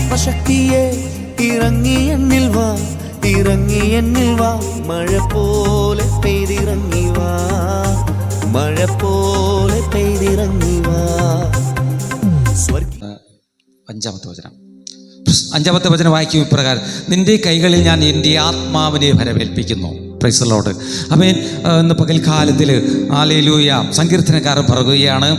ആത്മശക്തിയെ ഇറങ്ങി എന്നിൽ വാ, ഇറങ്ങി എന്നിൽ വാ, മഴ പോലെ പെയ്തിറങ്ങി വാ, മഴ പോലെ പെയ്തിറങ്ങി വാ. അഞ്ചാമത്തെ വചനം വായിക്കും ഇപ്രകാരം: നിന്റെ കൈകളിൽ ഞാൻ എൻ്റെ ആത്മാവിനെ ഭരമേൽപ്പിക്കുന്നു. Praise the lord. ആമേൻ. ഇന്ന് പകൽക്കാലത്തിൽ ഹല്ലേലൂയ സങ്കീർത്തനക്കാരൻ പറയുകയാണ്,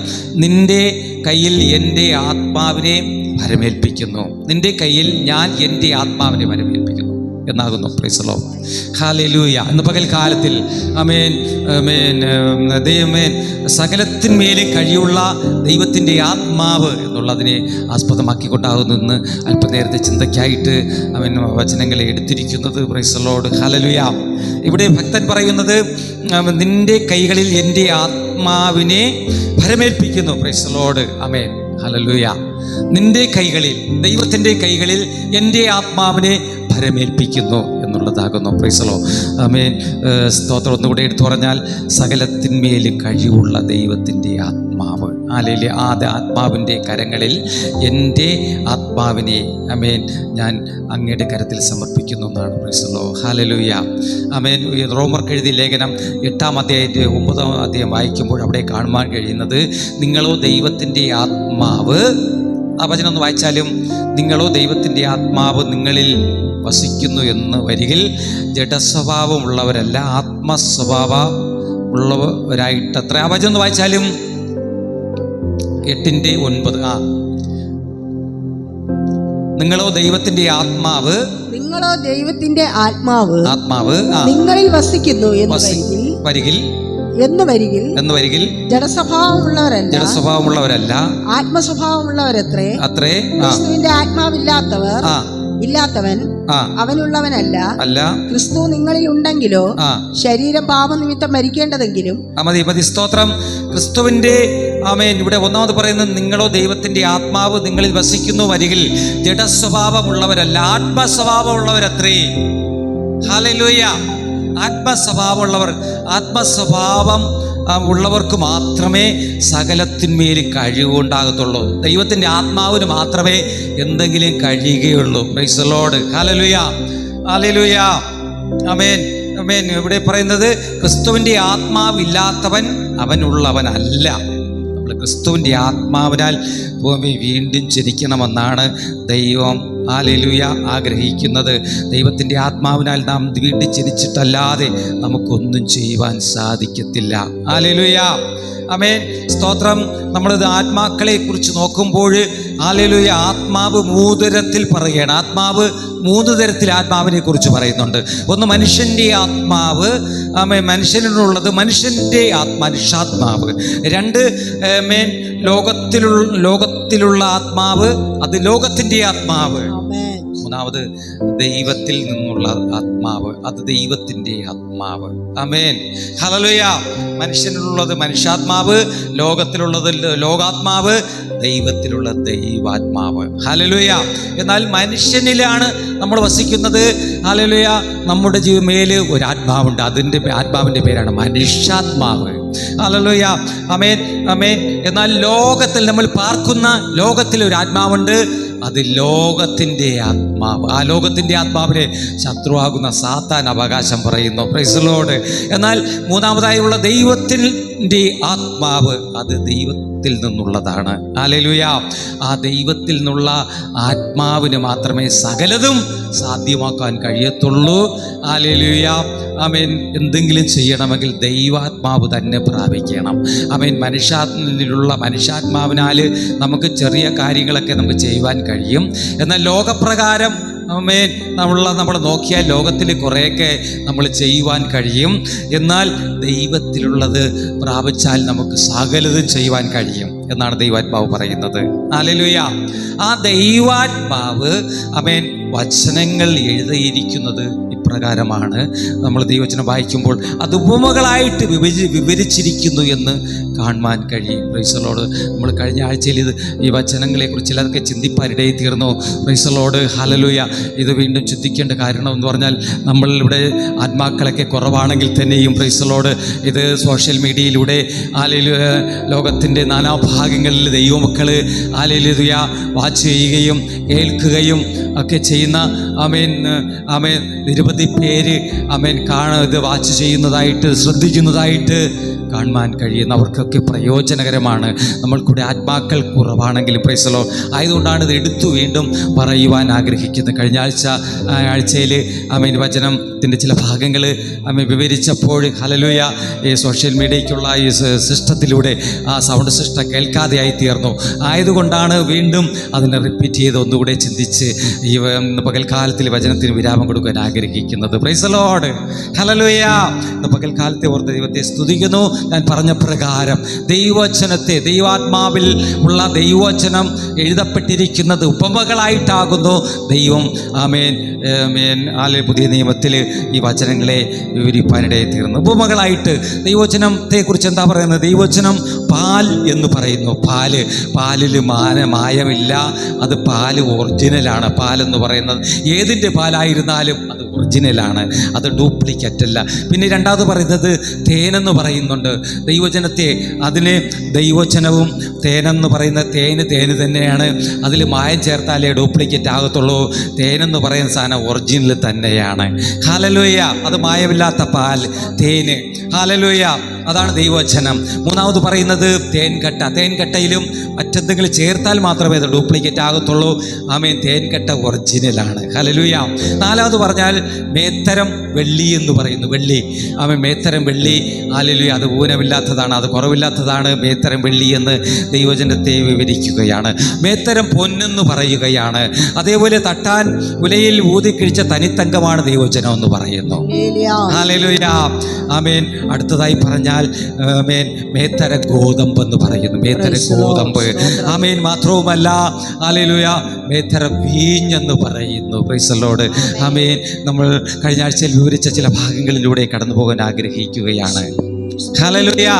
നിന്റെ കയ്യിൽ എൻ്റെ ആത്മാവിനെ ഭരമേൽപ്പിക്കുന്നു, നിന്റെ കയ്യിൽ ഞാൻ എൻ്റെ ആത്മാവിനെ ഭരമേൽപ്പിക്കുന്നു എന്നാകുന്നു. Price the lord. ഹല്ലേലൂയ. ഇന്ന് പകൽക്കാലത്തിൽ ആമേൻ ആമേൻ ദൈവമേൻ സകലത്തിന്മേലും കഴിയുള്ള ദൈവത്തിൻ്റെ ആത്മാവ് എന്നുള്ളതിനെ ആസ്പദമാക്കിക്കൊണ്ടാകുന്നു ഇന്ന് അല്പനേരത്തെ ചിന്തയ്ക്കായിട്ട് അവൻ വചനങ്ങളെ എടുത്തിരിക്കുന്നത്. Praise the lord. ഹല്ലേലൂയ. ഇവിടെ ഭക്തൻ പറയുന്നത്, നിന്റെ കൈകളിൽ എൻ്റെ ആത്മാവിനെ ഭരമേൽപ്പിക്കുന്നു. Praise the lord. ആമേൻ. ഹല്ലേലൂയ. നിന്റെ കൈകളിൽ, ദൈവത്തിൻ്റെ കൈകളിൽ എൻ്റെ ആത്മാവിനെ ഭരമേൽപ്പിക്കുന്നു എന്നുള്ളതാകുന്നു. Praise the lord. ആമേൻ. സ്തോത്രം. ഒന്നുകൂടെ എടുത്തു പറഞ്ഞാൽ, സകലത്തിന്മേലും കഴിവുള്ള ദൈവത്തിൻ്റെ ആത്മാവ്. അല്ലെങ്കിൽ ആ ആത്മാവിൻ്റെ കരങ്ങളിൽ എൻ്റെ ആത്മാവിനെ ആമേൻ ഞാൻ അങ്ങയുടെ കരത്തിൽ സമർപ്പിക്കുന്നു എന്നാണ്. Price the lord. ഹല്ലേലൂയ. ആമേൻ. റോമർക്ക് എഴുതിയ ലേഖനം 8-ാം അധ്യായത്തെ 9-ാം അധ്യായം വായിക്കുമ്പോൾ അവിടെ കാണുവാൻ കഴിയുന്നത്, നിങ്ങളോ ദൈവത്തിൻ്റെ ആത്മാവ്, ആ വചനം ഒന്ന് വായിച്ചാലും, നിങ്ങളോ ദൈവത്തിൻ്റെ ആത്മാവ് നിങ്ങളിൽ വസിക്കുന്നു എന്ന് വരികിൽ ജഡസ്വഭാവമുള്ളവരല്ല ആത്മസ്വഭാവം ഉള്ളവരായിട്ടത്ര. ആ വചനം ഒന്ന് വായിച്ചാലും 8:9. നിങ്ങളോ ദൈവത്തിന്റെ ആത്മാവ്, നിങ്ങളോ ദൈവത്തിന്റെ ആത്മാവ് നിങ്ങളിൽ വസിക്കുന്നു എന്ന് വരികിൽ ജഡസ്വഭാവമുള്ളവരല്ല ആത്മസ്വഭാവമുള്ളവരത്രേ. ക്രിസ്തുവിന്റെ ആത്മാവില്ലാത്തവൻ അവനുള്ളവനല്ല. ക്രിസ്തു നിങ്ങളിൽ ഉണ്ടെങ്കിലോ ശരീരം പാപനിമിത്തം മരിക്കേണ്ടതെങ്കിലും. മതി. സ്തോത്രം. ക്രിസ്തുവിന്റെ ആമേൻ. ഇവിടെ ഒന്നാമത് പറയുന്നത്, നിങ്ങളോ ദൈവത്തിന്റെ ആത്മാവ് നിങ്ങളിൽ വസിക്കുന്നു വരികിൽ ജഡസ്വഭാവമുള്ളവരല്ല ആത്മസ്വഭാവമുള്ളവരത്രേ. ഹല്ലേലൂയ. ആത്മസ്വഭാവം ഉള്ളവർക്ക് മാത്രമേ സകലത്തിന്മേൽ കഴിവുണ്ടാകത്തുള്ളൂ. ദൈവത്തിൻ്റെ ആത്മാവിന് മാത്രമേ എന്തെങ്കിലും കഴിയുകയുള്ളൂ. Praise the lord. ഹല്ലേലൂയ. ഹല്ലേലൂയ. ആമേൻ. ആമേൻ. ഇവിടെ പറയുന്നത്, ക്രിസ്തുവിൻ്റെ ആത്മാവില്ലാത്തവൻ അവനുള്ളവനല്ല. നമ്മൾ ക്രിസ്തുവിൻ്റെ ആത്മാവിനാൽ ഭൂമി വീണ്ടും ജനിക്കണമെന്നാണ് ദൈവം ഹല്ലേലൂയ ആഗ്രഹിക്കുന്നത്. ദൈവത്തിൻ്റെ ആത്മാവിനാൽ നാം വീണ്ടും ജനിച്ചിട്ടല്ലാതെ നമുക്കൊന്നും ചെയ്യുവാൻ സാധിക്കത്തില്ല. ഹല്ലേലൂയ. ആമേൻ. സ്തോത്രം. നമ്മളിത് ആത്മാക്കളെ കുറിച്ച് നോക്കുമ്പോൾ ഹല്ലേലൂയ ആത്മാവ് 3 തരത്തിൽ പറയുകയാണ്. ആത്മാവ് 3 തരത്തിൽ ആത്മാവിനെ കുറിച്ച് പറയുന്നുണ്ട്. ഒന്ന് മനുഷ്യൻ്റെ ആത്മാവ്, മനുഷ്യനുള്ളത് മനുഷ്യൻ്റെ മനുഷ്യാത്മാവ്. 2 ലോകത്തിലുള്ള ആത്മാവ്, അത് ലോകത്തിൻ്റെ ആത്മാവ്. 3ാമത് ദൈവത്തിൽ നിന്നുള്ള ആത്മാവ്, അത് ദൈവത്തിൻ്റെ ആത്മാവ്. ആമേൻ. ഹല്ലേലൂയ. മനുഷ്യനുള്ളത് മനുഷ്യാത്മാവ്, ലോകത്തിലുള്ളത് ലോകാത്മാവ്, ദൈവത്തിലുള്ള ദൈവാത്മാവ്. ഹല്ലേലൂയ. എന്നാൽ മനുഷ്യനിലാണ് നമ്മൾ വസിക്കുന്നത്. ഹല്ലേലൂയ. നമ്മുടെ മേല് ഒരു ആത്മാവുണ്ട്. അതിൻ്റെ ആത്മാവിൻ്റെ പേരാണ് മനുഷ്യാത്മാവ്. ഹല്ലേലൂയ. ആമേൻ. ആമേൻ. എന്നാൽ ലോകത്തിൽ നമ്മൾ പാർക്കുന്ന ലോകത്തിൽ ഒരു ആത്മാവുണ്ട്. അത് ലോകത്തിൻ്റെ ആത്മാവ്. ആ ലോകത്തിൻ്റെ ആത്മാവിനെ ശത്രുവാകുന്ന സാത്താൻ അവകാശം പറയുന്നു. Price the lord. എന്നാൽ 3ാമതായുള്ള ദൈവത്തിൻ്റെ ആത്മാവ്, അത് ദൈവത്തിൽ നിന്നുള്ളതാണ്. ഹല്ലേലൂയ. ആ ദൈവത്തിൽ നിന്നുള്ള ആത്മാവിന് മാത്രമേ സകലതും സാധ്യമാക്കാൻ കഴിയത്തുള്ളൂ. ഹല്ലേലൂയ. ആമേൻ. എന്തെങ്കിലും ചെയ്യണമെങ്കിൽ ദൈവാത്മാവ് തന്നെ പ്രാപിക്കണം. ആമേൻ. മനുഷ്യാത്മാവിനാൽ നമുക്ക് ചെറിയ കാര്യങ്ങളൊക്കെ നമുക്ക് ചെയ്യുവാൻ കഴിയും. എന്നാൽ ലോകപ്രകാരം ആമേൻ നമ്മൾ നോക്കിയാൽ ലോകത്തിൽ കുറേയൊക്കെ നമ്മൾ ചെയ്യുവാൻ കഴിയും. എന്നാൽ ദൈവത്തിലുള്ളത് പ്രാപിച്ചാൽ നമുക്ക് സകലതും ചെയ്യുവാൻ കഴിയും എന്നാണ് ദൈവാത്മാവ് പറയുന്നത്. ഹല്ലേലൂയ. ആ ദൈവാത്മാവ് ആമേൻ വചനങ്ങൾ എഴുതിയിരിക്കുന്നത് ഇപ്രകാരമാണ്. നമ്മൾ ദൈവവചനം വായിക്കുമ്പോൾ അത് ഉപമകളായിട്ട് വിവരിച്ചിരിക്കുന്നു എന്ന് കാണുവാൻ കഴിയും. Price the Lord. നമ്മൾ കഴിഞ്ഞ ആഴ്ചയിൽ ഈ വചനങ്ങളെക്കുറിച്ച് ചിലതൊക്കെ ചിന്തിപ്പാനിടയിൽ തീർന്നു. Price the lord. ഹല്ലേലൂയ. ഇത് വീണ്ടും ചിന്തിക്കേണ്ട കാരണം എന്ന് പറഞ്ഞാൽ നമ്മളിവിടെ ആത്മാക്കളൊക്കെ കുറവാണെങ്കിൽ തന്നെയും പ്രൈസ് ദി ലോർഡ് ഇത് സോഷ്യൽ മീഡിയയിലൂടെ ലോകത്തിൻ്റെ നാനാഭാഗങ്ങളിൽ ദൈവമക്കൾ ഹല്ലേലൂയ വാച്ച് ചെയ്യുകയും കേൾക്കുകയും ഒക്കെ ചെയ്യുന്ന ആമേൻ നിരവധി പേര് ഇത് വാച്ച് ചെയ്യുന്നതായിട്ട് ശ്രദ്ധിക്കുന്നതായിട്ട് കാണുവാൻ കഴിയുന്നവർക്കൊക്കെ പ്രയോജനകരമാണ്. നമ്മൾക്കൂടെ ആത്മാക്കൾ കുറവാണെങ്കിലും പ്രൈസ് ദി ലോർഡ്. ആയതുകൊണ്ടാണ് ഇത് എടുത്തു വീണ്ടും പറയുവാൻ ആഗ്രഹിക്കുന്നത്. കഴിഞ്ഞ ആഴ്ചയിൽ വചനത്തിൻ്റെ ചില ഭാഗങ്ങൾ വിവരിച്ചപ്പോൾ ഹല്ലേലൂയ ഈ സോഷ്യൽ മീഡിയയ്ക്കുള്ള ഈ സിസ്റ്റത്തിലൂടെ ആ സൗണ്ട് സിസ്റ്റം കേൾക്കാതെയായി തീർന്നു. ആയതുകൊണ്ടാണ് വീണ്ടും അതിനെ റിപ്പീറ്റ് ചെയ്ത് ഒന്നുകൂടെ ചിന്തിച്ച് ഈ പകൽക്കാലത്തിൽ വചനത്തിന് വിരാമം കൊടുക്കാൻ ആഗ്രഹിക്കുന്നത്. Price the lord. ഹല്ലേലൂയ. പകൽക്കാലത്തെ ഓർത്ത് ദൈവത്തെ സ്തുതിക്കുന്നു. ഞാൻ പറഞ്ഞ പ്രകാരം ദൈവവചനത്തെ ദൈവാത്മാവിൽ ഉള്ള ദൈവവചനം എഴുതപ്പെട്ടിരിക്കുന്നത് ഉപമകളായിട്ടാകുന്നു ദൈവം പുതിയ നിയമത്തിൽ ഈ വചനങ്ങളെ വിവരിപ്പാനിടയിൽ തീർന്നു. ഉപമകളായിട്ട് ദൈവവചനത്തെക്കുറിച്ച് എന്താ പറയുന്നത്? ദൈവവചനം പാൽ എന്ന് പറയുന്നു. പാലിൽ മായമില്ല. അത് പാല് ഒറിജിനലാണ്. പാലെന്ന് പറയുന്നത് ഏതിൻ്റെ പാലായിരുന്നാലും അത് ഒറിജിനലാണ്, അത് ഡ്യൂപ്ലിക്കേറ്റ് അല്ല. പിന്നെ രണ്ടാമത് പറയുന്നത് തേനെന്ന് പറയുന്നുണ്ട്. ദൈവവചനത്തെ അതിന് ദൈവവചനവും തേനെന്ന് പറയുന്ന തേന് തന്നെയാണ്. അതിൽ മായം ചേർത്താലേ ഡ്യൂപ്ലിക്കേറ്റ് ആകത്തുള്ളൂ. തേനെന്ന് പറയുന്ന സാധനം ഒറിജിനൽ തന്നെയാണ്. ഹല്ലേലൂയ. അത് മായമില്ലാത്ത പാൽ, തേന്. ഹല്ലേലൂയ. അതാണ് ദൈവവചനം. മൂന്നാമത് പറയുന്നത് തേൻകട്ടയിലും മറ്റെന്തെങ്കിലും ചേർത്താൽ മാത്രമേ അത് ഡ്യൂപ്ലിക്കേറ്റ് ആകത്തുള്ളൂ. തേൻകട്ട ഒറിജിനലാണ്. ഹല്ലേലൂയ. നാലാമത് പറഞ്ഞാൽ മേത്തരം വെള്ളി എന്ന് പറയുന്നു. വെള്ളി മേത്തരം വെള്ളി. ഹല്ലേലൂയ. അത് ഊനമില്ലാത്തതാണ്, അത് കുറവില്ലാത്തതാണ് മേത്തരം വെള്ളി എന്ന് ദൈവവചനത്തെ വിവരിക്കുകയാണ്. മേത്തരം പൊന്നെന്ന് പറയുകയാണ്. അതേപോലെ തട്ടാൻ ഉലയിൽ ഊതിക്കിഴിച്ച തനിത്തങ്കമാണ് ദൈവവചനം എന്ന് പറയുന്നു. ഹല്ലേലൂയ. അടുത്തതായി പറഞ്ഞാൽ മേത്തര ഗോതമ്പ് എന്ന് പറയുന്നു. മേത്തര ഗോതമ്പ്. മാത്രവുമല്ല ഹല്ലേലൂയ മേത്തര വീഞ്ഞെന്ന് പറയുന്നു. Price the Lord. നമ്മൾ കഴിഞ്ഞ ആഴ്ചയിൽ വിവരിച്ച ചില ഭാഗങ്ങളിലൂടെ കടന്നു പോകാൻ ആഗ്രഹിക്കുകയാണ്. ഹല്ലേലൂയ.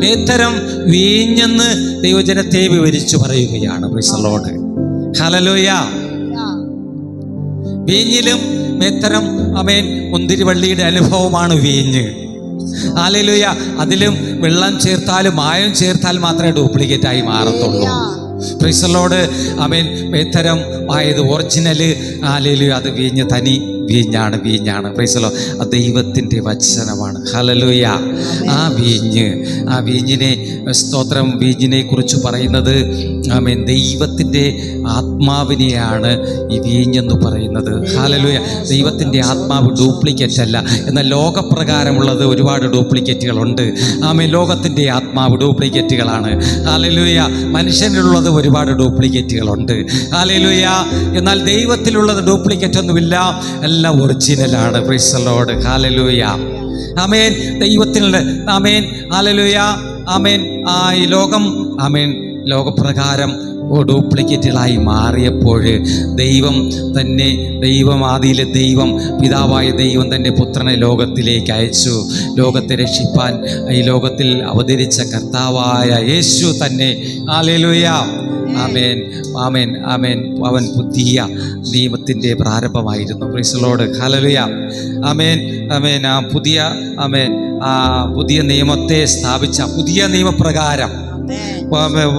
മേത്തരം വീഞ്ഞെന്ന് ദൈവവചനത്തെ വിവരിച്ചു പറയുകയാണ്. Price the lord. ഹല്ലേലൂയ. വീഞ്ഞിലും മേത്തരം മുന്തിരിവള്ളിയുടെ അനുഭവമാണ് വീഞ്ഞ്. ഹല്ലേലൂയ. അതിലും വെള്ളം ചേർത്താലും മായം ചേർത്താൽ മാത്രമേ ഡ്യൂപ്ലിക്കേറ്റ് ആയി മാറത്തുള്ളൂ. Praise the lord. മേത്തരം ആയത് ഒറിജിനൽ. ഹല്ലേലൂയ. അത് വീഞ്ഞ് തനി വീഞ്ഞാണ്. Price the Lord. അത് ദൈവത്തിൻ്റെ വചനമാണ്. ഹല്ലേലൂയ. ആ വീഞ്ഞിനെ സ്തോത്രം. വീഞ്ഞിനെ കുറിച്ച് പറയുന്നത് ദൈവത്തിൻ്റെ ആത്മാവിനെയാണ് ഈ വീഞ്ഞെന്ന് പറയുന്നത്. ഹല്ലേലൂയ. ദൈവത്തിൻ്റെ ആത്മാവ് ഡ്യൂപ്ലിക്കേറ്റ് അല്ല. എന്നാൽ ലോകപ്രകാരമുള്ളത് ഒരുപാട് ഡ്യൂപ്ലിക്കേറ്റുകളുണ്ട്. ലോകത്തിൻ്റെ ആത്മാവ് ഡ്യൂപ്ലിക്കേറ്റുകളാണ്. ഹല്ലേലൂയ. മനുഷ്യനിലുള്ളത് ഒരുപാട് ഡ്യൂപ്ലിക്കേറ്റുകളുണ്ട്. ഹല്ലേലൂയ. എന്നാൽ ദൈവത്തിലുള്ളത് ഡ്യൂപ്ലിക്കേറ്റ് ഒന്നുമില്ല, എല്ലാം ഒറിജിനലാണ്. Praise the lord. ഹല്ലേലൂയ. ദൈവത്തിലുള്ള ഹല്ലേലൂയ. ഈ ലോകം ലോകപ്രകാരം ഡ്യൂപ്ലിക്കേറ്റുകളായി മാറിയപ്പോൾ ആദിയിലെ ദൈവം പിതാവായ ദൈവം തൻ്റെ പുത്രനെ ലോകത്തിലേക്ക് അയച്ചു. ലോകത്തെ രക്ഷിപ്പാൻ ഈ ലോകത്തിൽ അവതരിച്ച കർത്താവായ യേശു തന്നെ. ഹല്ലേലൂയ. അവൻ പുതിയ നിയമത്തിൻ്റെ പ്രാരംഭമായിരുന്നു. Praise the lord. ഹല്ലേലൂയ. പുതിയ നിയമത്തെ സ്ഥാപിച്ച പുതിയ നിയമപ്രകാരം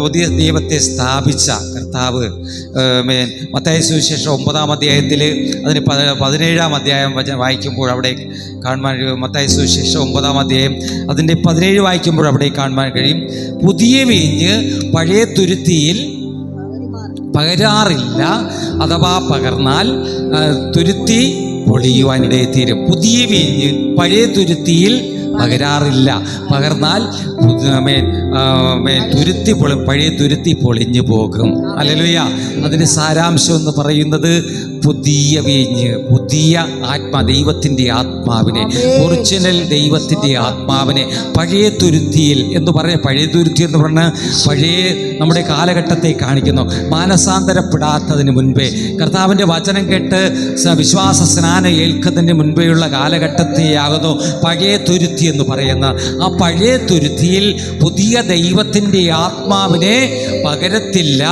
പുതിയ നിയമത്തെ സ്ഥാപിച്ച കർത്താവ്. മത്തായി സുവിശേഷം 9-ാം അധ്യായത്തിൽ അതിന് 17-ാം അധ്യായം വായിക്കുമ്പോൾ അവിടെ കാണുവാൻ മത്തായി സുവിശേഷം 9-ാം അധ്യായം അതിൻ്റെ 17 വായിക്കുമ്പോൾ അവിടെ കാണുവാൻ കഴിയും. പുതിയ വീഞ്ഞ് പഴയ തുരുത്തിയിൽ പകരാറില്ല, അഥവാ പകർന്നാൽ തുരുത്തി പൊളിയുവാനിടയിൽ തീരും. പുതിയ വീഞ്ഞ് പഴയ തുരുത്തിയിൽ പകരാറില്ല, പകർന്നാൽ പഴയ തുരുത്തി പൊളിഞ്ഞു പോകും. ഹല്ലേലൂയ. അതിൻ്റെ സാരാംശം എന്ന് പറയുന്നത് പുതിയ വീഞ്ഞ്, പുതിയ ദൈവത്തിൻ്റെ ആത്മാവിനെ, ഒറിജിനൽ ദൈവത്തിൻ്റെ ആത്മാവിനെ പഴയ തുരുത്തിയിൽ എന്ന് പഴയ തുരുത്തി എന്ന് പറഞ്ഞാൽ പഴയ നമ്മുടെ കാലഘട്ടത്തെ കാണിക്കുന്നു. മാനസാന്തരപ്പെടാത്തതിന് മുൻപേ, കർത്താവിൻ്റെ വചനം കേട്ട് വിശ്വാസ സ്നാനം ഏൽക്കുന്നതിന് മുൻപേയുള്ള കാലഘട്ടത്തെയാകുന്നു പഴയ തുരുത്തി തുരുത്തി എന്ന് പറയുന്ന ആ പഴയ തുരുത്തിയിൽ പുതിയ ദൈവത്തിൻ്റെ ആത്മാവിനെ പകരത്തില്ല.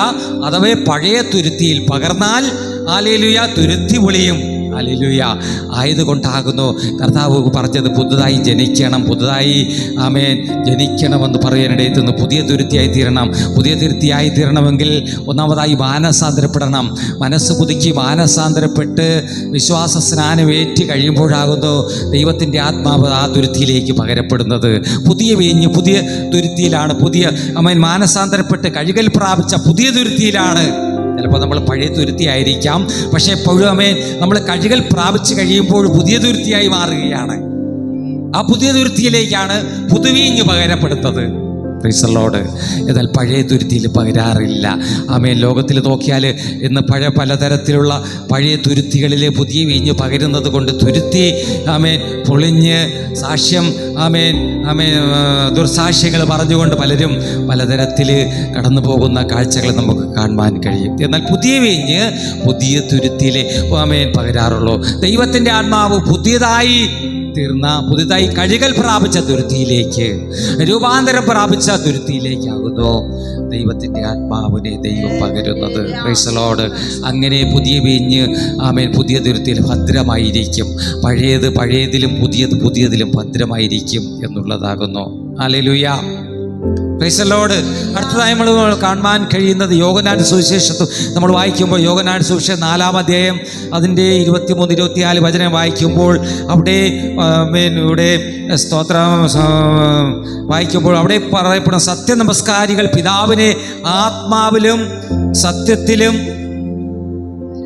അഥവാ പഴയ തുരുത്തിയിൽ പകർന്നാൽ ഹല്ലേലൂയ തുരുത്തി പൊളിയും. ഹല്ലേലൂയ. ആയതുകൊണ്ടാകുന്നു കർത്താവ് പറഞ്ഞത് പുതുതായി ജനിക്കണം, പുതുതായി ആമേൻ ജനിക്കണമെന്ന് പറയാനിടയെത്തുന്നു. പുതിയ തുരുത്തിയായി തീരണം. പുതിയ തുരുത്തിയായി തീരണമെങ്കിൽ ഒന്നാമതായി മാനസാന്തരപ്പെടണം. മനസ്സ് പുതുക്കി മാനസാന്തരപ്പെട്ട് വിശ്വാസ സ്നാനമേറ്റ് കഴിയുമ്പോഴാകുന്നു ദൈവത്തിൻ്റെ ആത്മാവ് ആ തുരുത്തിയിലേക്ക് പകരപ്പെടുന്നത്. പുതിയ വീഞ്ഞ് പുതിയ തുരുത്തിയിലാണ്. പുതിയ ആമേൻ മാനസാന്തരപ്പെട്ട് കഴുകൽ പ്രാപിച്ച പുതിയ തുരുത്തിയിലാണ്. ചിലപ്പോൾ നമ്മൾ പഴയ തുരുത്തിയായിരിക്കാം, പക്ഷേ എപ്പോഴും നമ്മൾ കഴുകൽ പ്രാപിച്ച് കഴിയുമ്പോൾ പുതിയ തുരുത്തിയായി മാറുകയാണ്. ആ പുതിയ തുരുത്തിയിലേക്കാണ് പുതുവീഞ്ഞ് പകരപ്പെടുന്നത്. Praise the lord. എന്നാൽ പഴയ തുരുത്തിയിൽ പകരാറില്ല. ആമേൻ. ലോകത്തിൽ നോക്കിയാൽ ഇന്ന് പലതരത്തിലുള്ള പഴയ തുരുത്തികളിൽ പുതിയ വീഞ്ഞ് പകരുന്നത് കൊണ്ട് തുരുത്തി ആമേൻ പൊളിഞ്ഞ് സാക്ഷ്യം ആമേൻ ആമേൻ ദുർസാക്ഷ്യങ്ങൾ പറഞ്ഞുകൊണ്ട് പലരും പലതരത്തിൽ കടന്നു പോകുന്ന കാഴ്ചകൾ നമുക്ക് കാണുവാൻ കഴിയും. എന്നാൽ പുതിയ വീഞ്ഞ് പുതിയ തുരുത്തിയിൽ ആമേൻ പകരാറുള്ളൂ. ദൈവത്തിൻ്റെ ആത്മാവ് പുതിയതായി കഴുകൽ പ്രാപിച്ച തുരുത്തിയിലേക്ക്, രൂപാന്തരം പ്രാപിച്ച തുരുത്തിയിലേക്കാകുന്നു ദൈവത്തിൻ്റെ ആത്മാവിനെ ദൈവം പകരുന്നത്. Price the Lord. അങ്ങനെ പുതിയ വീഞ്ഞ് ആമേൻ പുതിയ തുരുത്തിയിൽ ഭദ്രമായിരിക്കും. പഴയതിലും പുതിയതിലും ഭദ്രമായിരിക്കും എന്നുള്ളതാകുന്നു. ഹല്ലേലൂയ. Praise the Lord. അടുത്തതായി നമ്മൾ കാണുവാൻ കഴിയുന്നത് യോഹന്നാൻ സുവിശേഷത്തിൽ നമ്മൾ വായിക്കുമ്പോൾ, യോഹന്നാൻ സുവിശേഷം 4-ാം അധ്യായം അതിൻ്റെ 23-24 വചനം വായിക്കുമ്പോൾ അവിടെ ഇവിടെ സ്തോത്രം വായിക്കുമ്പോൾ അവിടെ പറയപ്പെടുന്ന സത്യനമസ്കാരികൾ പിതാവിനെ ആത്മാവിലും സത്യത്തിലും,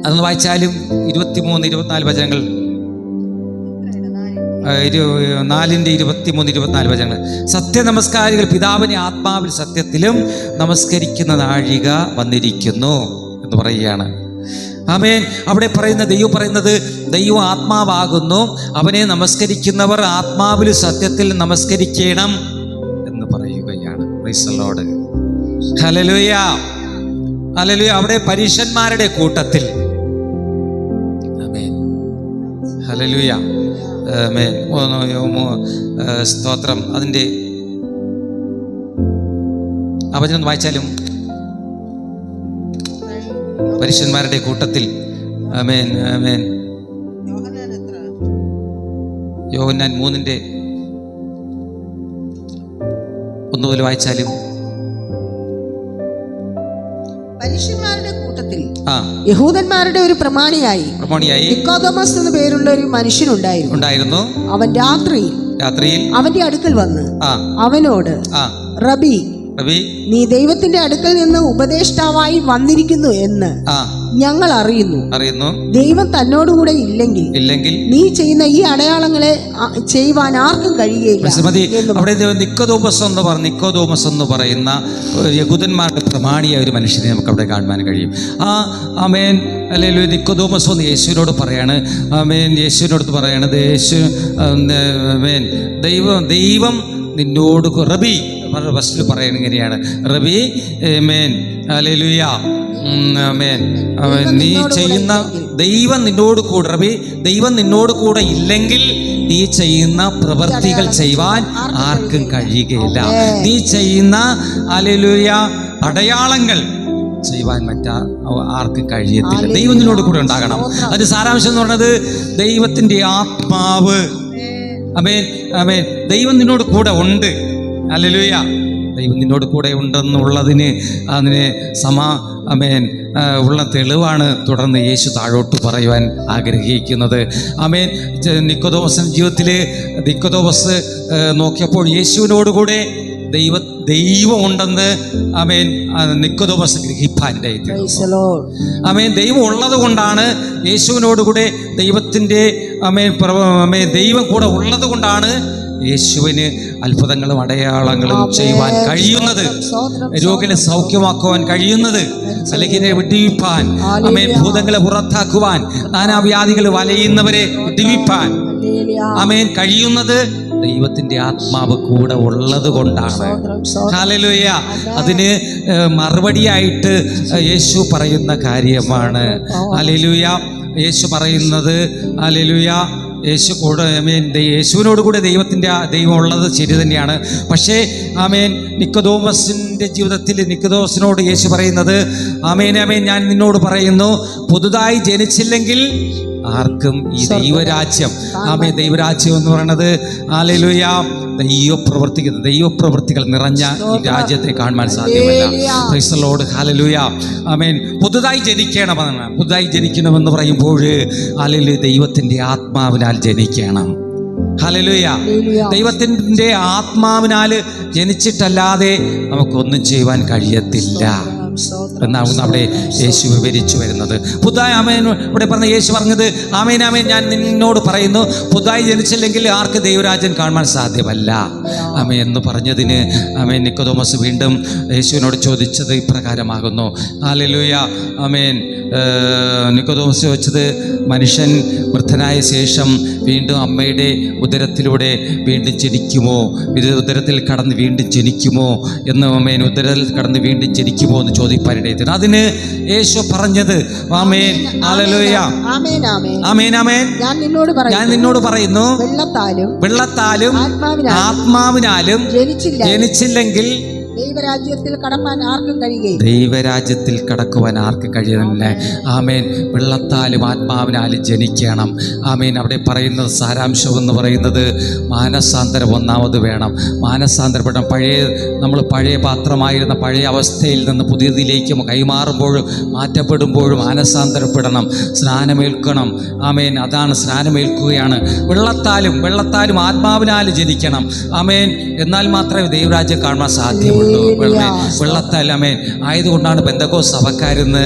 അതൊന്ന് വായിച്ചാലും 23-24 വചനങ്ങൾ, 4-23-24 വചനങ്ങൾ. സത്യനമസ്കാരികൾ പിതാവിനെ ആത്മാവിൽ സത്യത്തിലും നമസ്കരിക്കുന്ന നാഴിക വന്നിരിക്കുന്നു എന്ന് പറയുകയാണ്. ആമേൻ. അവിടെ ദൈവം പറയുന്നത് ദൈവം ആത്മാവാകുന്നു, അവനെ നമസ്കരിക്കുന്നവർ ആത്മാവിൽ സത്യത്തിൽ നമസ്കരിക്കണം എന്ന് പറയുകയാണ്. Price the lord. ഹല്ലേലൂയ. ഹല്ലേലൂയ. അവിടെ പരീശന്മാരുടെ കൂട്ടത്തിൽ ആമേൻ ഹല്ലേലൂയ സ്തോത്രം അതിൻ്റെ വചനം വായിച്ചാലും, പരീശന്മാരുടെ കൂട്ടത്തിൽ ആമേൻ ആമേൻ യോഹന്നാൻ 3-ന്റെ 1 മുതൽ വായിച്ചാലും, പരീശന്മാരുടെ കൂട്ടത്തിൽ യഹൂദന്മാരുടെ ഒരു പ്രമാണിയായി നിക്കോദെമോസ് എന്ന പേരുള്ള ഒരു മനുഷ്യനുണ്ടായിരുന്നു. അവൻ രാത്രിയിൽ അവന്റെ അടുക്കൽ വന്ന് അവനോട്, റബി, നീ ദൈവത്തിന്റെ അടുക്കൽ നിന്ന് ഉപദേഷ്ടാവായി വന്നിരിക്കുന്നു എന്ന് ഞങ്ങൾ അറിയുന്നു. ദൈവം തന്നോടുകൂടെ ഇല്ലെങ്കിൽ നീ ചെയ്യുന്ന ഈ അടയാളങ്ങളെ ചെയ്യുവാൻ ആർക്കും കഴിയുകയില്ല. അവിടെ നിക്കോദോമസ് എന്ന് പറയുന്ന യഹൂദന്മാരുടെ പ്രമാണിയായ ഒരു മനുഷ്യനെ നമുക്ക് അവിടെ കാണുവാൻ കഴിയും. ആമേൻ അല്ലെങ്കിൽ നിക്കോദോമസ് എന്ന് യേശുവിനോട് പറയാണ്. ആമേൻ. യേശുവിനോട് പറയണത് യേശു ആമേൻ ദൈവം നിന്നോട്, റബി ഫസ്റ്റിൽ പറയുന്നത് ഇങ്ങനെയാണ്, റബി ആമേൻ ഹല്ലേലൂയ ആമേൻ നീ ചെയ്യുന്ന ദൈവം നിന്നോട് കൂടെ, റബി ദൈവം നിന്നോട് കൂടെ ഇല്ലെങ്കിൽ നീ ചെയ്യുന്ന പ്രവൃത്തികൾ ചെയ്യുവാൻ ആർക്കും കഴിയുകയില്ല. നീ ചെയ്യുന്ന ഹല്ലേലൂയ അടയാളങ്ങൾ ചെയ്യുവാൻ ആർക്കും കഴിയത്തില്ല. ദൈവം നിന്നോട് കൂടെ ഉണ്ടാകണം. അത് സാരാംശം എന്ന് പറയുന്നത് ദൈവത്തിൻ്റെ ആത്മാവ്. ആമേൻ ആമേൻ ദൈവം നിന്നോട് കൂടെ ഉണ്ട്. ഹല്ലേലൂയ. ദൈവം നിന്നോട് കൂടെ ഉണ്ടെന്നുള്ളതിന് ആമേൻ ഉള്ള തെളിവാണ് തുടർന്ന് യേശു താഴോട്ട് പറയുവാൻ ആഗ്രഹിക്കുന്നത്. ആമേൻ. നിക്കോദോമസിന്റെ ജീവിതത്തിൽ നിക്കോദോമസ് നോക്കിയപ്പോൾ യേശുവിനോടുകൂടെ ദൈവം ഉണ്ടെന്ന് ആമേൻ നിക്കോദോമസ് ഗ്രഹിപ്പാൻ്റെ. ആമേൻ. ദൈവം ഉള്ളത് കൊണ്ടാണ് യേശുവിനോടുകൂടെ ദൈവത്തിൻ്റെ ദൈവം കൂടെ ഉള്ളത് കൊണ്ടാണ് യേശുവിന് അത്ഭുതങ്ങളും അടയാളങ്ങളും ചെയ്യുവാൻ കഴിയുന്നത്, രോഗികളെ സൗഖ്യമാക്കുവാൻ കഴിയുന്നത്, അല്ലെങ്കിൽ വിടിവിപ്പാൻ, ആമേൻ ഭൂതങ്ങളെ പുറത്താക്കുവാൻ, നാനാവ്യാധികൾ വലയുന്നവരെ വിടിവിപ്പാൻ ആമേൻ കഴിയുന്നത് ദൈവത്തിൻ്റെ ആത്മാവ് കൂടെ ഉള്ളത് കൊണ്ടാണ്. ഹല്ലേലൂയ. അതിന് മറുപടിയായിട്ട് യേശു പറയുന്ന കാര്യമാണ്. ഹല്ലേലൂയ. യേശു പറയുന്നത് ഹല്ലേലൂയ യേശു കൂടെ യേശുവിനോട് കൂടെ ദൈവം ഉള്ളത് ശരി തന്നെയാണ്. പക്ഷേ നിക്കോദോമസിൻ്റെ ജീവിതത്തിൽ നിക്കോദോസിനോട് യേശു പറയുന്നത് ഞാൻ നിന്നോട് പറയുന്നു, പുതുതായി ജനിച്ചില്ലെങ്കിൽ ആർക്കും ഈ ദൈവരാജ്യം ദൈവരാജ്യം എന്ന് പറയുന്നത് ഹല്ലേലൂയ ദൈവപ്രവൃത്തികൾ നിറഞ്ഞ ഈ രാജ്യത്തെ കാണുവാൻ സാധ്യമല്ല. Praise the lord. ഹല്ലേലൂയ. പുതുതായി ജനിക്കണമെന്ന് പറയുമ്പോൾ ഹല്ലേലൂയ ദൈവത്തിൻ്റെ ആത്മാവിനാൽ ജനിക്കണം. ഹല്ലേലൂയ. ദൈവത്തിൻ്റെ ആത്മാവിനാൽ ജനിച്ചിട്ടല്ലാതെ നമുക്കൊന്നും ചെയ്യുവാൻ കഴിയത്തില്ല എന്നാണ് അവിടെ യേശു വിവരിച്ചു വരുന്നത്. പുതുതായി ഇവിടെ പറഞ്ഞ യേശു പറഞ്ഞത് ഞാൻ നിന്നോട് പറയുന്നു, പുതുതായി ജനിച്ചില്ലെങ്കിൽ ആർക്ക് ദൈവരാജ്യം കാണുവാൻ സാധ്യമല്ല എന്ന് പറഞ്ഞതിന് നിക്കോദോമസ് വീണ്ടും യേശുവിനോട് ചോദിച്ചത് ഇപ്രകാരമാകുന്നു. ഹല്ലേലൂയ. നിക്കോദോമസ് ചോദിച്ചത്, മനുഷ്യൻ വൃദ്ധനായ ശേഷം വീണ്ടും അമ്മയുടെ ഉദരത്തിലൂടെ വീണ്ടും ജനിക്കുമോ, ഉദരത്തിൽ കടന്ന് വീണ്ടും ജനിക്കുമോ എന്ന് ഉദരത്തിൽ കടന്ന് വീണ്ടും ജനിക്കുമോ എന്ന് ചോദിപ്പാനിടയിൽ അതിന് യേശു പറഞ്ഞത് ഹല്ലേലൂയ ഞാൻ നിന്നോട് പറയുന്നു, വെള്ളത്താലും ആത്മാവിനാലും ജനിച്ചില്ലെങ്കിൽ ദൈവരാജ്യത്തിൽ കടക്കുവാൻ ആർക്കും കഴിയുന്നില്ല. വെള്ളത്താലും ആത്മാവിനാലും ജനിക്കണം. അവിടെ പറയുന്നത് സാരാംശം എന്ന് പറയുന്നത് മാനസാന്തരം ഒന്നാമത് വേണം. മാനസാന്തരപ്പെടണം. നമ്മൾ പഴയ പാത്രമായിരുന്ന പഴയ അവസ്ഥയിൽ നിന്ന് പുതിയതിലേക്ക് കൈമാറുമ്പോഴും മാറ്റപ്പെടുമ്പോഴും മാനസാന്തരപ്പെടണം, സ്നാനമേൽക്കണം. അതാണ് സ്നാനമേൽക്കുകയാണ്. വെള്ളത്താലും ആത്മാവിനാലും ജനിക്കണം. എന്നാൽ മാത്രമേ ദൈവരാജ്യം കാണുവാൻ സാധ്യമുള്ളൂ. വെള്ളത്താൽ ആയതുകൊണ്ടാണ് പെന്തക്കോസ്ത് സഭക്കാരിന്ന്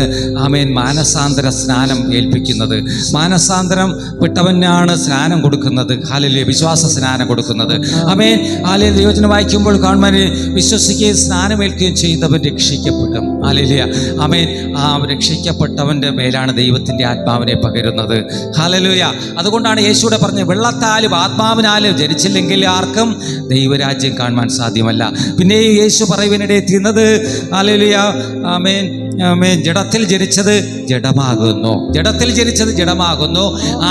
മാനസാന്തര സ്നാനം ഏൽപ്പിക്കുന്നത്. മാനസാന്തരം വിട്ടവനാണ് സ്നാനം കൊടുക്കുന്നത്. ഹല്ലേലൂയ. വിശ്വാസ സ്നാനം കൊടുക്കുന്നത്. ഹല്ലേലൂയ. ദൈവവചനം വായിക്കുമ്പോൾ കാണുവാൻ വിശ്വസിക്കുകയും സ്നാനമേൽക്കുകയും ചെയ്തവൻ രക്ഷിക്കപ്പെടും. ഹല്ലേലൂയ. രക്ഷിക്കപ്പെട്ടവന്റെ മേലാണ് ദൈവത്തിന്റെ ആത്മാവിനെ പകരുന്നത്. ഹല്ലേലൂയ. അതുകൊണ്ടാണ് യേശുവിടെ പറഞ്ഞത്, വെള്ളത്താലും ആത്മാവിനാലും ജനിച്ചില്ലെങ്കിൽ ആർക്കും ദൈവരാജ്യം കാണുവാൻ സാധ്യമല്ല. പിന്നെ യേശു പറയുവാനിടയിൽ എത്തുന്നത് ഹല്ലേലൂയ ജഡത്തിൽ ജനിച്ചത് ജഡമാകുന്നു,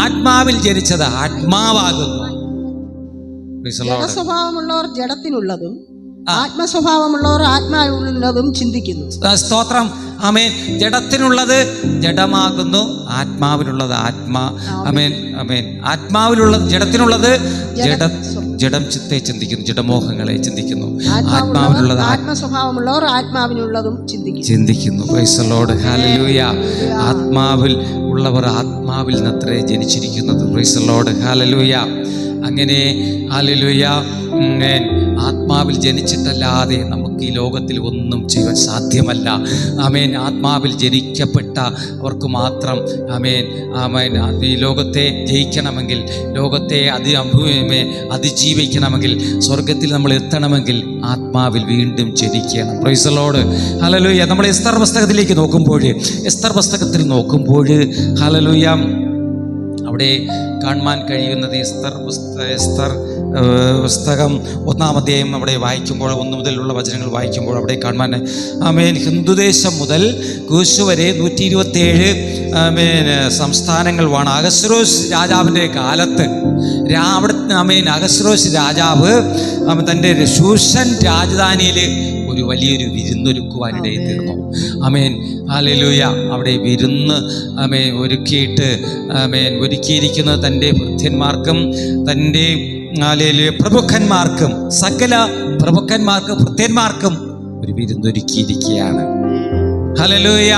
ആത്മാവിൽ ജനിച്ചത് ആത്മാവാകുന്നു. സ്വഭാവമുള്ളവർ ജഡത്തിനുള്ളതും ആത്മസ്വഭാവമുള്ളവർ ആത്മാവിനുള്ളതും ചിന്തിക്കുന്നു. സ്തോത്രം. ജഡത്തിനുള്ളത് ജഡമാകുന്നു, ആത്മാവിനുള്ളത് ആത്മാവിലുള്ളത് ജഡത്തിനുള്ളത് ജഡം ചിത്തെ ചിന്തിക്കുന്നു, ജഡമോഹങ്ങളെ ചിന്തിക്കുന്നു. ആത്മാവിനുള്ളത് ആത്മസ്വഭാവമുള്ളവർ ആത്മാവിനുള്ളതും ചിന്തിക്കുന്നു. Praise the lord. ഹല്ലേലൂയ. ആത്മാവിൽ ഉള്ളവർ ആത്മാവിൽ നിന്നത്രേ ജനിച്ചിരിക്കുന്നത്. Praise the lord. ഹല്ലേലൂയ. അങ്ങനെ ഹല്ലേലൂയ ആത്മാവിൽ ജനിച്ചിട്ടല്ലാതെ നമുക്ക് ഈ ലോകത്തിൽ ഒന്നും ചെയ്യാൻ സാധ്യമല്ല. ആത്മാവിൽ ജനിക്കപ്പെട്ട അവർക്ക് മാത്രം ഈ ലോകത്തെ ജയിക്കണമെങ്കിൽ, ലോകത്തെ അതിജീവിക്കണമെങ്കിൽ, സ്വർഗത്തിൽ നമ്മൾ എത്തണമെങ്കിൽ ആത്മാവിൽ വീണ്ടും ജനിക്കണം. Praise the lord. ഹല്ലേലൂയ. നമ്മൾ എസ്തർ പുസ്തകത്തിൽ നോക്കുമ്പോൾ ഹല്ലേലൂയ അവിടെ കാണുവാൻ കഴിയുന്നത് എസ്തർ പുസ്തകം 1-ാം അധ്യായം അവിടെ വായിക്കുമ്പോൾ 1 മുതലുള്ള വചനങ്ങൾ വായിക്കുമ്പോൾ അവിടെ കാണുവാൻ ഹിന്ദുദേശം മുതൽ കൂശ് വരെ 127 സംസ്ഥാനങ്ങൾ വേണം. അഹസ്വേരോസ് രാജാവിൻ്റെ കാലത്ത് അഹസ്വേരോസ് രാജാവ് തൻ്റെ ശൂഷൻ രാജധാനിയിൽ ഒരു വലിയൊരു വിരുന്നൊരുക്കുവാനിടയിൽ തീർന്നു. ഹല്ലേലൂയ. അവിടെ വിരുന്ന് ഒരുക്കിയിരിക്കുന്നത് തൻ്റെ ഭൃത്യന്മാർക്കും തൻ്റെ പ്രഭുക്കന്മാർക്കും, സകല പ്രഭുക്കന്മാർക്കും ഭൃത്യന്മാർക്കും ഒരു വിരുന്നൊരുക്കിയിരിക്കുകയാണ്. ഹല്ലേലൂയ.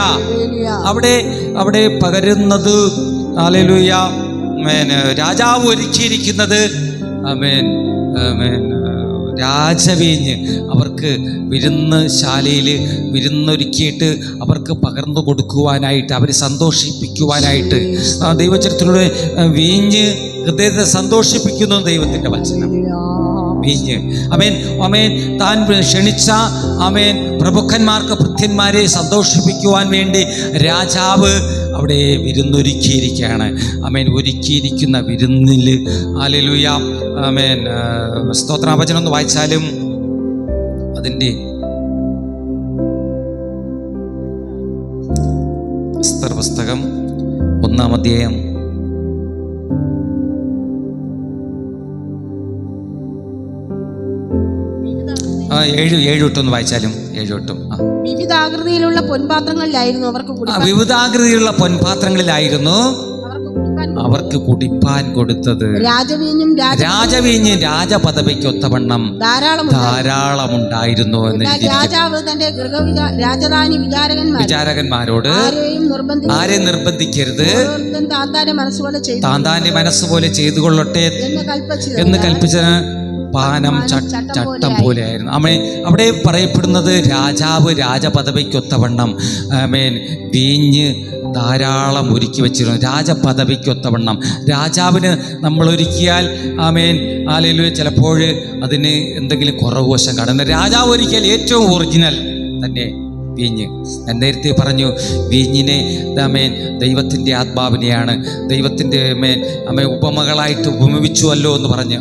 അവിടെ പകരുന്നത് ഹല്ലേലൂയ രാജാവ് ഒരുക്കിയിരിക്കുന്നത് രാജവീഞ്ഞ് അവർക്ക് വിരുന്നശാലയിൽ വിരുന്നൊരുക്കിയിട്ട് അവർക്ക് പകർന്നു കൊടുക്കുവാനായിട്ട്, അവരെ സന്തോഷിപ്പിക്കുവാനായിട്ട്. ദൈവചരിത്രത്തിലൂടെ വീഞ്ഞ് ഹൃദയത്തെ സന്തോഷിപ്പിക്കുന്നു ദൈവത്തിൻ്റെ വചനം. വീഞ്ഞ് താൻ ക്ഷണിച്ച പ്രഭുക്കന്മാർക്ക് ഭൃത്യന്മാരെ സന്തോഷിപ്പിക്കുവാൻ വേണ്ടി രാജാവ് അവിടെ വിരുന്നൊരുക്കിയിരിക്കുകയാണ്. ഒരുക്കിയിരിക്കുന്ന വിരുന്നിൽ ഹല്ലേലൂയ സ്തോത്രവചനം ഒന്ന് വായിച്ചാലും അതിൻ്റെ എസ്തർ പുസ്തകം 1-ാം അധ്യായം ഏഴൊട്ടൊന്ന് വായിച്ചാലും 7 വിവിധ ആകൃതിയിലുള്ള പൊൻപാത്രങ്ങളിലായിരുന്നു വിവിധാകൃതിയിലുള്ള പൊൻപാത്രങ്ങളിലായിരുന്നു അവർക്ക് കുടിപ്പാൻ കൊടുത്തത്. രാജവീഞ്ഞ് രാജപദവിക്ക് ഒത്തവണ്ണം ധാരാളം ഉണ്ടായിരുന്നു എന്ന് രാജാവ് തന്റെ വിചാരകന്മാരോട് ആരെയും നിർബന്ധിക്കരുത്, താന്താന്റെ മനസ്സുപോലെ ചെയ്തു കൊള്ളട്ടെ എന്ന് കൽപ്പിച്ചത് പാനം ചട്ടം പോലെയായിരുന്നു. അവിടെ പറയപ്പെടുന്നത് രാജാവ് രാജപദവിക്കൊത്തവണ്ണം വീഞ്ഞ് ധാരാളം ഒരുക്കി വെച്ചിരുന്നു. രാജപദവിക്കൊത്തവണ്ണം രാജാവിന് നമ്മൾ ഒരുക്കിയാൽ ഹല്ലേലൂയ ചിലപ്പോൾ അതിന് എന്തെങ്കിലും കുറവ് വശം കാണും. രാജാവ് ഒരുക്കിയാൽ ഏറ്റവും ഒറിജിനൽ തന്നെ വീഞ്ഞ്. ഞാൻ നേരത്തെ പറഞ്ഞു വീഞ്ഞിനെ ദൈവത്തിൻ്റെ ആത്മാവിനെയാണ് ദൈവത്തിൻ്റെ ഉപമകളായിട്ട് ഉപമിച്ചുവല്ലോ എന്ന് പറഞ്ഞു.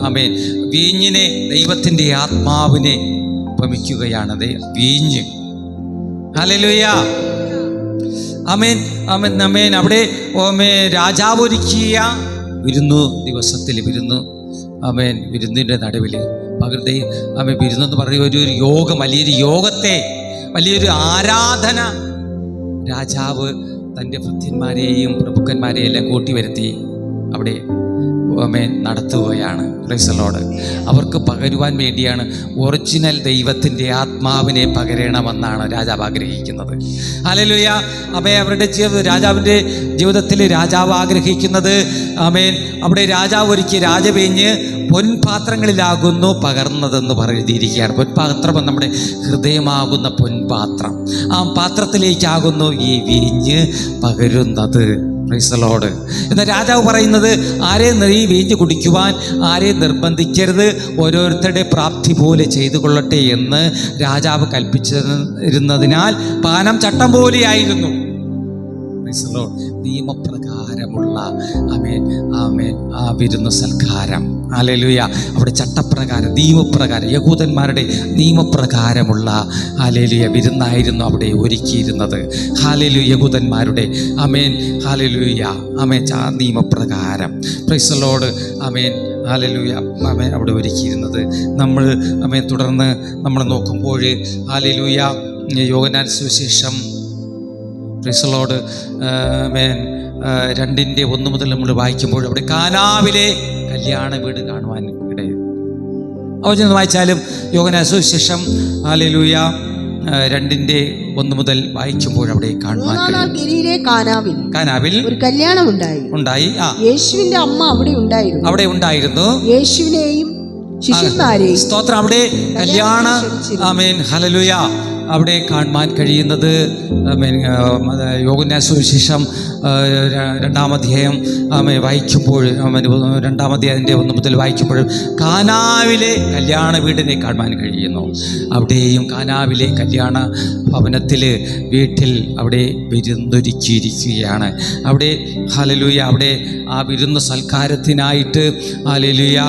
വീഞ്ഞിനെ ദൈവത്തിൻ്റെ ആത്മാവിനെ ഉപമിക്കുകയാണ് വീഞ്ഞ്. ഹല്ലേലൂയ, ആമേൻ ആമേൻ ആമേൻ. അവിടെ രാജാവ് ഒരുക്കിയ ദിവസത്തിൽ വിരുന്നിൻ്റെ നടുവിൽ വിരുന്നെന്ന് പറയുന്ന ഒരു യോഗം, വലിയൊരു യോഗത്തെ, വലിയൊരു ആരാധന രാജാവ് തൻ്റെ ഭൃത്യന്മാരെയും പ്രഭുക്കന്മാരെയും എല്ലാം കൂട്ടി വരുത്തി അവിടെ നടത്തുകയാണ്. Price the Lord. അവർക്ക് പകരുവാൻ വേണ്ടിയാണ്, ഒറിജിനൽ ദൈവത്തിൻ്റെ ആത്മാവിനെ പകരണമെന്നാണ് രാജാവ് ആഗ്രഹിക്കുന്നത്. ഹല്ലേലൂയ. അവരുടെ രാജാവിൻ്റെ ജീവിതത്തിൽ രാജാവ് ആഗ്രഹിക്കുന്നത് അവിടെ രാജാവ് ഒരുക്കിയ രാജവീഞ്ഞ് പൊൻപാത്രങ്ങളിലാകുന്നു പകർന്നതെന്ന് പറഞ്ഞിരിക്കുകയാണ്. പൊൻപാത്രം നമ്മുടെ ഹൃദയമാകുന്ന പൊൻപാത്രം, ആ പാത്രത്തിലേക്കാകുന്നു ഈ വീഞ്ഞ് പകരുന്നത്. Price the lord. എന്നാൽ രാജാവ് പറയുന്നത് ആരെയും ഈ വീഞ്ഞ് കുടിക്കുവാൻ ആരെയും നിർബന്ധിക്കരുത്, ഓരോരുത്തരുടെ പ്രാപ്തി പോലെ ചെയ്തു കൊള്ളട്ടെ എന്ന് രാജാവ് കൽപ്പിച്ചിരുന്നതിനാൽ പാനം ചട്ടം പോലെയായിരുന്നു. നിയമപ്രകാരമുള്ള ആ വിരുന്ന് സൽക്കാരം. ഹല്ലേലൂയ. അവിടെ ചട്ടപ്രകാരം, നിയമപ്രകാരം, യഹൂദന്മാരുടെ നിയമപ്രകാരമുള്ള ഹല്ലേലൂയ വിരുന്നായിരുന്നു അവിടെ ഒരുക്കിയിരുന്നത്. ഹല്ലേലൂയ. യഹൂദന്മാരുടെ ഹല്ലേലൂയ നിയമപ്രകാരം. Price the lord. ഹല്ലേലൂയ. അവിടെ ഒരുക്കിയിരുന്നത് നമ്മൾ തുടർന്ന് നമ്മൾ നോക്കുമ്പോൾ ഹല്ലേലൂയ യോഹന്നാൻ സുവിശേഷം പ്രൈസ് ദി ലോർഡ് 2:1 മുതൽ നമ്മൾ വായിക്കുമ്പോൾ അവിടെ കാനാവിലെ കല്യാണ വീട് കാണുവാൻ ഇടയിൽ. അവ വായിച്ചാലും യോഹന്നാൻ സുവിശേഷം ഹല്ലേലൂയ 2:1 മുതൽ വായിക്കുമ്പോൾ അവിടെ കാണുവാൻ കാനാവിൽ ഒരു കല്യാണം ഉണ്ടായി. യേശുവിന്റെ അമ്മ അവിടെ ഉണ്ടായിരുന്നു. യേശുവിനെയും ശിഷ്യന്മാരെയും സ്തോത്രം. അവിടെ കല്യാണ ഹല്ലേലൂയ അവിടെ കാണുവാൻ കഴിയുന്നത് യോഹന്നാൻ സുവിശേഷം 2-ാം അധ്യായം വായിക്കുമ്പോൾ 2-ാം അധ്യായത്തിൻ്റെ 1 മുതൽ വായിക്കുമ്പോൾ കാനാവിലെ കല്യാണ വീടിനെ കാണുവാൻ കഴിയുന്നു. അവിടെയും കാനാവിലെ കല്യാണ ഭവനത്തിൽ വീട്ടിൽ അവിടെ വിരുന്നൊരുക്കിയിരിക്കുകയാണ്. അവിടെ ഹല്ലേലൂയ അവിടെ ആ വിരുന്ന് സൽക്കാരത്തിനായിട്ട് ഹല്ലേലൂയ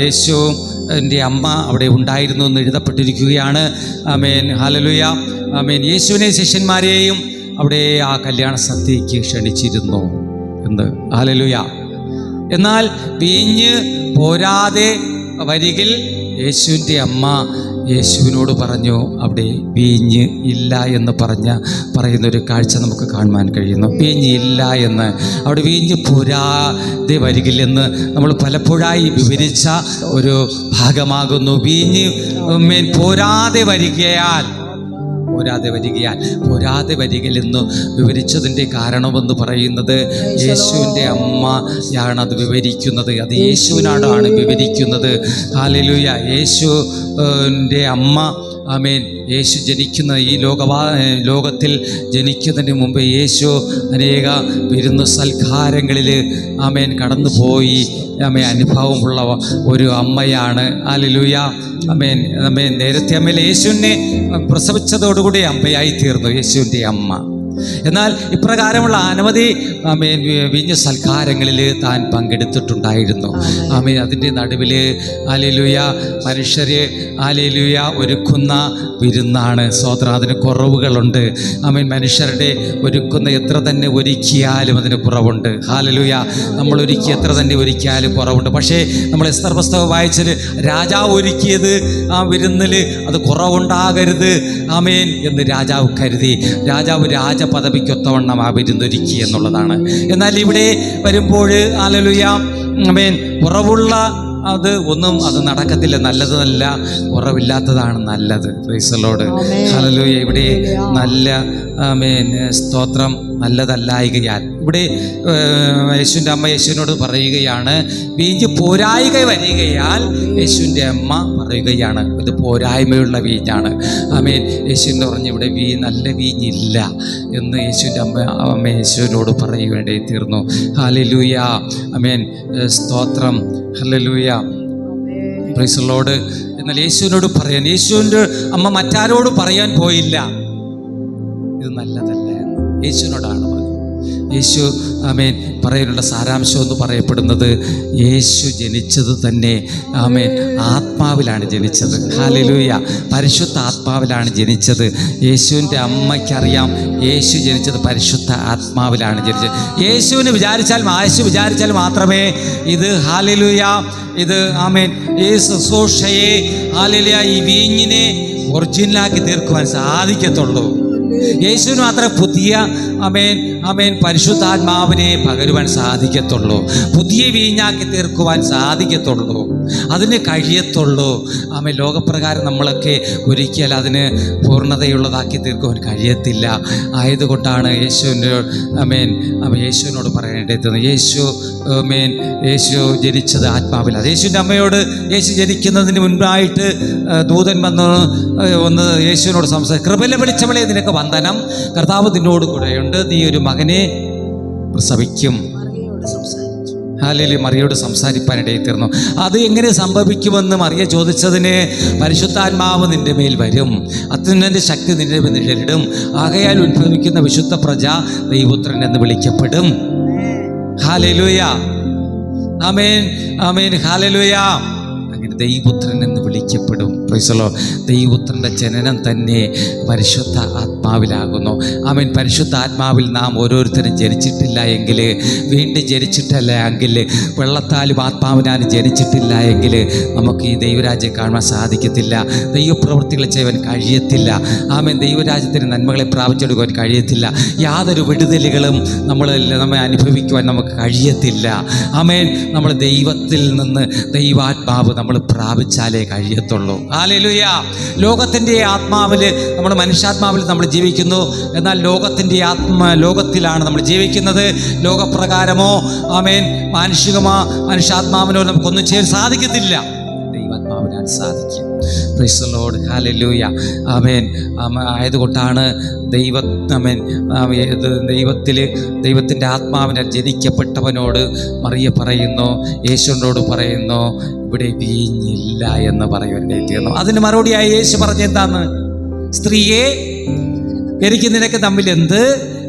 യേശുവിൻ്റെ അമ്മ അവിടെ ഉണ്ടായിരുന്നു എന്ന് എഴുതപ്പെട്ടിരിക്കുകയാണ്. ഹല്ലേലൂയ. യേശുവിനെ ശിഷ്യന്മാരെയും അവിടെ ആ കല്യാണ സദ്യയ്ക്ക് ക്ഷണിച്ചിരുന്നു എന്ന്. ഹല്ലേലൂയ. എന്നാൽ വീഞ്ഞ് പോരാതെ വരികിൽ യേശുവിൻ്റെ അമ്മ യേശുവിനോട് പറഞ്ഞു അവിടെ വീഞ്ഞ് ഇല്ല എന്ന് പറയുന്നൊരു കാഴ്ച നമുക്ക് കാണുവാൻ കഴിയുന്നു. വീഞ്ഞ് ഇല്ല എന്ന്, അവിടെ വീഞ്ഞ് പോരാതെ വരികിൽ എന്ന് നമ്മൾ പലപ്പോഴായി വിവരിച്ച ഒരു ഭാഗമാകുന്നു. വീഞ്ഞ് പോരാതെ വരികയെന്ന് വിവരിച്ചതിൻ്റെ കാരണമെന്ന് പറയുന്നത് യേശുവിൻ്റെ അമ്മയാണ് അത് വിവരിക്കുന്നത്. അത് യേശുവിനോടാണ് വിവരിക്കുന്നത്. ഹല്ലേലൂയ. യേശുവിൻ്റെ അമ്മ യേശു ജനിക്കുന്ന ഈ ലോകത്തിൽ ജനിക്കുന്നതിന് മുമ്പ് യേശു അനേക വിരുന്ന് സൽക്കാരങ്ങളിൽ കടന്നുപോയി അനുഭവമുള്ള ഒരു അമ്മയാണ്. ഹല്ലേലൂയ. നേരത്തെ യേശുവിനെ പ്രസവിച്ചതോടുകൂടി അമ്മയായി തീർന്നു യേശുവിൻ്റെ അമ്മ. എന്നാൽ ഇപ്രകാരമുള്ള അനവധി ആമേൻ വീഞ്ഞ സൽക്കാരങ്ങളിൽ താൻ പങ്കെടുത്തിട്ടുണ്ടായിരുന്നു. ആമേൻ അതിൻ്റെ നടുവിൽ ഹല്ലേലൂയ മനുഷ്യരെ ഹല്ലേലൂയ ഒരുക്കുന്ന വിരുന്നാണ്. സ്തോത്രം. അതിന് കുറവുകളുണ്ട്. ആമേൻ മനുഷ്യരുടെ ഒരുക്കുന്ന എത്ര തന്നെ ഒരുക്കിയാലും അതിന് കുറവുണ്ട്. ഹല്ലേലൂയ നമ്മൾ ഒരുക്കി എത്ര തന്നെ ഒരുക്കിയാലും കുറവുണ്ട്. പക്ഷേ നമ്മൾ എസ്തർ പുസ്തകം വായിച്ചാൽ രാജാവ് ഒരുക്കിയത് ആ വിരുന്നിൽ അത് കുറവുണ്ടാകരുത് ആമേൻ എന്ന് രാജാവ് കരുതി. രാജാവ് രാജപദവിക്കൊത്തവണ്ണം ആ വിരുന്നൊരുക്കി എന്നുള്ളതാണ്. എന്നാൽ ഇവിടെ വരുമ്പോൾ ഹല്ലേലൂയ ആമേൻ കുറവുള്ള അത് നടക്കത്തില്ല. നല്ലതല്ല, കുറവില്ലാത്തതാണ് നല്ലത്. Price the lord. ഹല്ലേലൂയ. ഇവിടെ നല്ല ആമേൻ സ്തോത്രം നല്ലതല്ലായികയാൽ ഇവിടെ യേശുവിൻ്റെ അമ്മ യേശുവിനോട് പറയുകയാണ്, വീഞ്ഞ് പോരായിക വരികയാൽ യേശുവിൻ്റെ അമ്മ പറയുകയാണ് ഇത് പോരായ്മയുള്ള വീഞ്ഞാണ്. ആമേൻ യേശുവിൻ്റെ പറഞ്ഞു ഇവിടെ നല്ല വീഞ്ഞില്ല എന്ന് യേശുവിൻ്റെ അമ്മ യേശുവിനോട് പറയുകയായി തീർന്നു. ഹല്ലേലൂയ. ആമേൻ സ്തോത്രം. ഹല്ലേലൂയ. Praise the lord. എന്നാൽ യേശുവിനോട് പറയാൻ യേശുവിൻ്റെ അമ്മ മറ്റാരോട് പറയാൻ പോയില്ല ഇത് നല്ലതല്ല എന്ന്. യേശുവിനോടാണ് പറഞ്ഞത്. യേശു ആമേൻ പറയാനുള്ള സാരാംശം എന്ന് പറയപ്പെടുന്നത് യേശു ജനിച്ചത് തന്നെ ആമേൻ ആത്മാവിലാണ് ജനിച്ചത്. ഹല്ലേലൂയ. പരിശുദ്ധ ആത്മാവിലാണ് ജനിച്ചത്. യേശുവിൻ്റെ അമ്മയ്ക്കറിയാം യേശു ജനിച്ചത് പരിശുദ്ധ ആത്മാവിലാണ് ജനിച്ചത്. യേശു വിചാരിച്ചാൽ മാത്രമേ ഇത് ഹല്ലേലൂയ ഇത് ആമേൻ ഈ ശുശ്രൂഷയെ ഹല്ലേലൂയ ഈ വീഞ്ഞിനെ ഒറിജിനലാക്കി തീർക്കുവാൻ സാധിക്കത്തുള്ളൂ. യേശുവിന് മാത്രമേ പുതിയ ആമേൻ പരിശുദ്ധാത്മാവിനെ പകരുവാൻ സാധിക്കത്തുള്ളൂ. പുതിയ വീഞ്ഞാക്കി തീർക്കുവാൻ സാധിക്കത്തുള്ളൂ. അതിന് കഴിയത്തുള്ളൂ. ആമേൻ ലോകപ്രകാരം നമ്മളൊക്കെ ഒരിക്കൽ അതിന് പൂർണ്ണതയുള്ളതാക്കി തീർക്കുവാൻ കഴിയത്തില്ല. ആയതുകൊണ്ടാണ് യേശുവിനോട് പറയേണ്ടത് യേശു ജനിച്ചത് ആത്മാവിലാണ്. യേശുവിൻ്റെ അമ്മയോട് യേശു ജനിക്കുന്നതിന് മുൻപായിട്ട് ദൂതൻ വന്ന് യേശുവിനോട് കൃപയിൽ വിളിച്ചവളെ നിനക്ക് വന്ദനം, കർത്താവ് നിന്നോട് കൂടെയുണ്ട്, നീ ഒരു മകനെ പ്രസവിക്കും. ഹല്ലേലൂയ. മറിയോട് സംസാരിപ്പാനിടയിൽ തീർന്നു. അത് എങ്ങനെ സംഭവിക്കുമെന്ന് മറിയ ചോദിച്ചതിന് പരിശുദ്ധാത്മാവ് നിന്റെ മേൽ വരും, അത്യുന്നതന്റെ ശക്തി നിന്റെ മേൽ നിഴലിടും, ആകയാൽ ഉത്ഭവിക്കുന്ന വിശുദ്ധ പ്രജ ദൈവപുത്രൻ എന്ന് വിളിക്കപ്പെടും. ഹല്ലേലൂയ. ആമേൻ ആമേൻ. ഹല്ലേലൂയ. അങ്ങനെ ദൈവപുത്രൻ എന്ന് വിളിക്കപ്പെടും. Price the Lord. ദൈവപുത്രൻ്റെ ജനനം തന്നെ പരിശുദ്ധ ആത്മാവിലാകുന്നു. ആമേൻ. പരിശുദ്ധ ആത്മാവിൽ നാം ഓരോരുത്തരും ജനിച്ചിട്ടില്ല എങ്കിൽ, വീണ്ടും ജനിച്ചിട്ടില്ല എങ്കിൽ, വെള്ളത്താലും ആത്മാവിനാലും ജനിച്ചിട്ടില്ല എങ്കിൽ നമുക്ക് ഈ ദൈവരാജ്യം കാണാൻ സാധിക്കത്തില്ല. ദൈവപ്രവൃത്തികൾ ചെയ്യാൻ കഴിയത്തില്ല. ആമേൻ. ദൈവരാജ്യത്തിന് നന്മകളെ പ്രാപിച്ചെടുക്കുവാൻ കഴിയത്തില്ല. യാതൊരു വിടുതലുകളും നമ്മെ അനുഭവിക്കുവാൻ നമുക്ക് കഴിയത്തില്ല. ആമേൻ. നമ്മൾ ദൈവത്തിൽ നിന്ന് ദൈവാത്മാവ് നമ്മൾ പ്രാപിച്ചാലേ കഴിയത്തുള്ളൂ. ഹല്ലേലൂയ. ലോകത്തിൻ്റെ ആത്മാവിൽ നമ്മൾ മനുഷ്യാത്മാവിൽ നമ്മൾ ജീവിക്കുന്നു. എന്നാൽ ലോകത്തിലാണ് നമ്മൾ ജീവിക്കുന്നത്. ലോകപ്രകാരമോ ആമേൻ മനുഷ്യാത്മാവിനോ നമുക്കൊന്നും ചെയ്യാൻ സാധിക്കത്തില്ല. ദൈവാത്മാവിനാൽ സാധിക്കും. Price the lord. ഹല്ലേലൂയ. ആമേൻ. ആയതുകൊണ്ടാണ് ദൈവത്തിൻ്റെ ആത്മാവിനാൽ ജനിക്കപ്പെട്ടവനോട് മറിയ പറയുന്നു, യേശുവിനോട് പറയുന്നു ഇവിടെ വീഞ്ഞില്ല എന്ന് പറയുവാനിടയിൽ തീർന്നു. അതിന് മറുപടിയായി യേശു പറഞ്ഞെന്താന്ന്? സ്ത്രീയെ, എനിക്ക് നിനക്ക് തമ്മിൽ എന്ത്?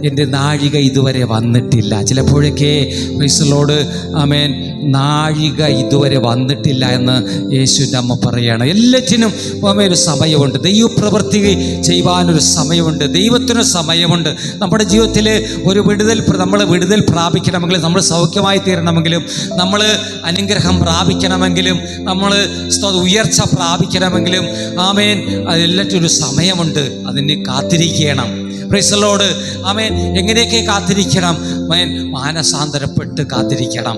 എൻ്റെ നാഴിക ഇതുവരെ വന്നിട്ടില്ല. ചിലപ്പോഴൊക്കെ പ്രൈസ് ദി ലോർഡ് ആമേൻ നാഴിക ഇതുവരെ വന്നിട്ടില്ല എന്ന് യേശുവിൻ്റെ അമ്മ പറയുകയാണ്. എല്ലാറ്റിനും ഒരു സമയമുണ്ട്. ദൈവപ്രവൃത്തി ചെയ്യുവാനൊരു സമയമുണ്ട്. ദൈവത്തിനൊരു സമയമുണ്ട്. നമ്മുടെ ജീവിതത്തിൽ ഒരു നമ്മൾ വിടുതൽ പ്രാപിക്കണമെങ്കിലും, നമ്മൾ സൗഖ്യമായി തീരണമെങ്കിലും, നമ്മൾ അനുഗ്രഹം പ്രാപിക്കണമെങ്കിലും, നമ്മൾ ഉയർച്ച പ്രാപിക്കണമെങ്കിലും ആമേൻ എല്ലാറ്റിനും ഒരു സമയമുണ്ട്. അതിന് കാത്തിരിക്കണം. Praise the lord. ആമേൻ. എങ്ങനെയൊക്കെ കാത്തിരിക്കണം? മാനസാന്തരപ്പെട്ട് കാത്തിരിക്കണം.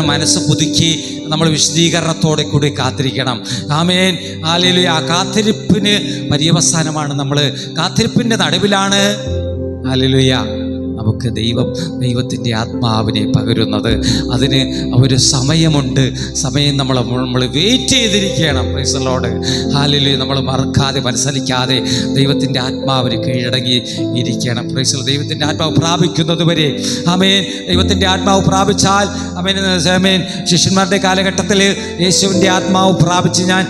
മനസ്സ് പുതുക്കി നമ്മൾ വിശദീകരണത്തോടെ കൂടി കാത്തിരിക്കണം. ആമേൻ. ഹല്ലേലൂയ. ആ കാത്തിരിപ്പിന് പര്യവസാനമാണ്. നമ്മൾ കാത്തിരിപ്പിൻ്റെ നടുവിലാണ് ഹല്ലേലൂയ നമുക്ക് ദൈവത്തിൻ്റെ ആത്മാവിനെ പകരുന്നത്. അതിന് ഒരു സമയമുണ്ട്. സമയം നമ്മൾ വെയിറ്റ് ചെയ്തിരിക്കണം. Price the lord. ഹല്ലേലൂയ. നമ്മൾ മറക്കാതെ മനസ്സലിക്കാതെ ദൈവത്തിൻ്റെ ആത്മാവിന് കീഴടങ്ങി ഇരിക്കണം. Price the Lord. ദൈവത്തിൻ്റെ ആത്മാവ് പ്രാപിക്കുന്നത് വരെ. ആമേൻ. ദൈവത്തിൻ്റെ ആത്മാവ് പ്രാപിച്ചാൽ ആമേൻ. ശിഷ്യന്മാരുടെ കാലഘട്ടത്തിൽ യേശുവിൻ്റെ ആത്മാവ് പ്രാപിച്ച് ഞാൻ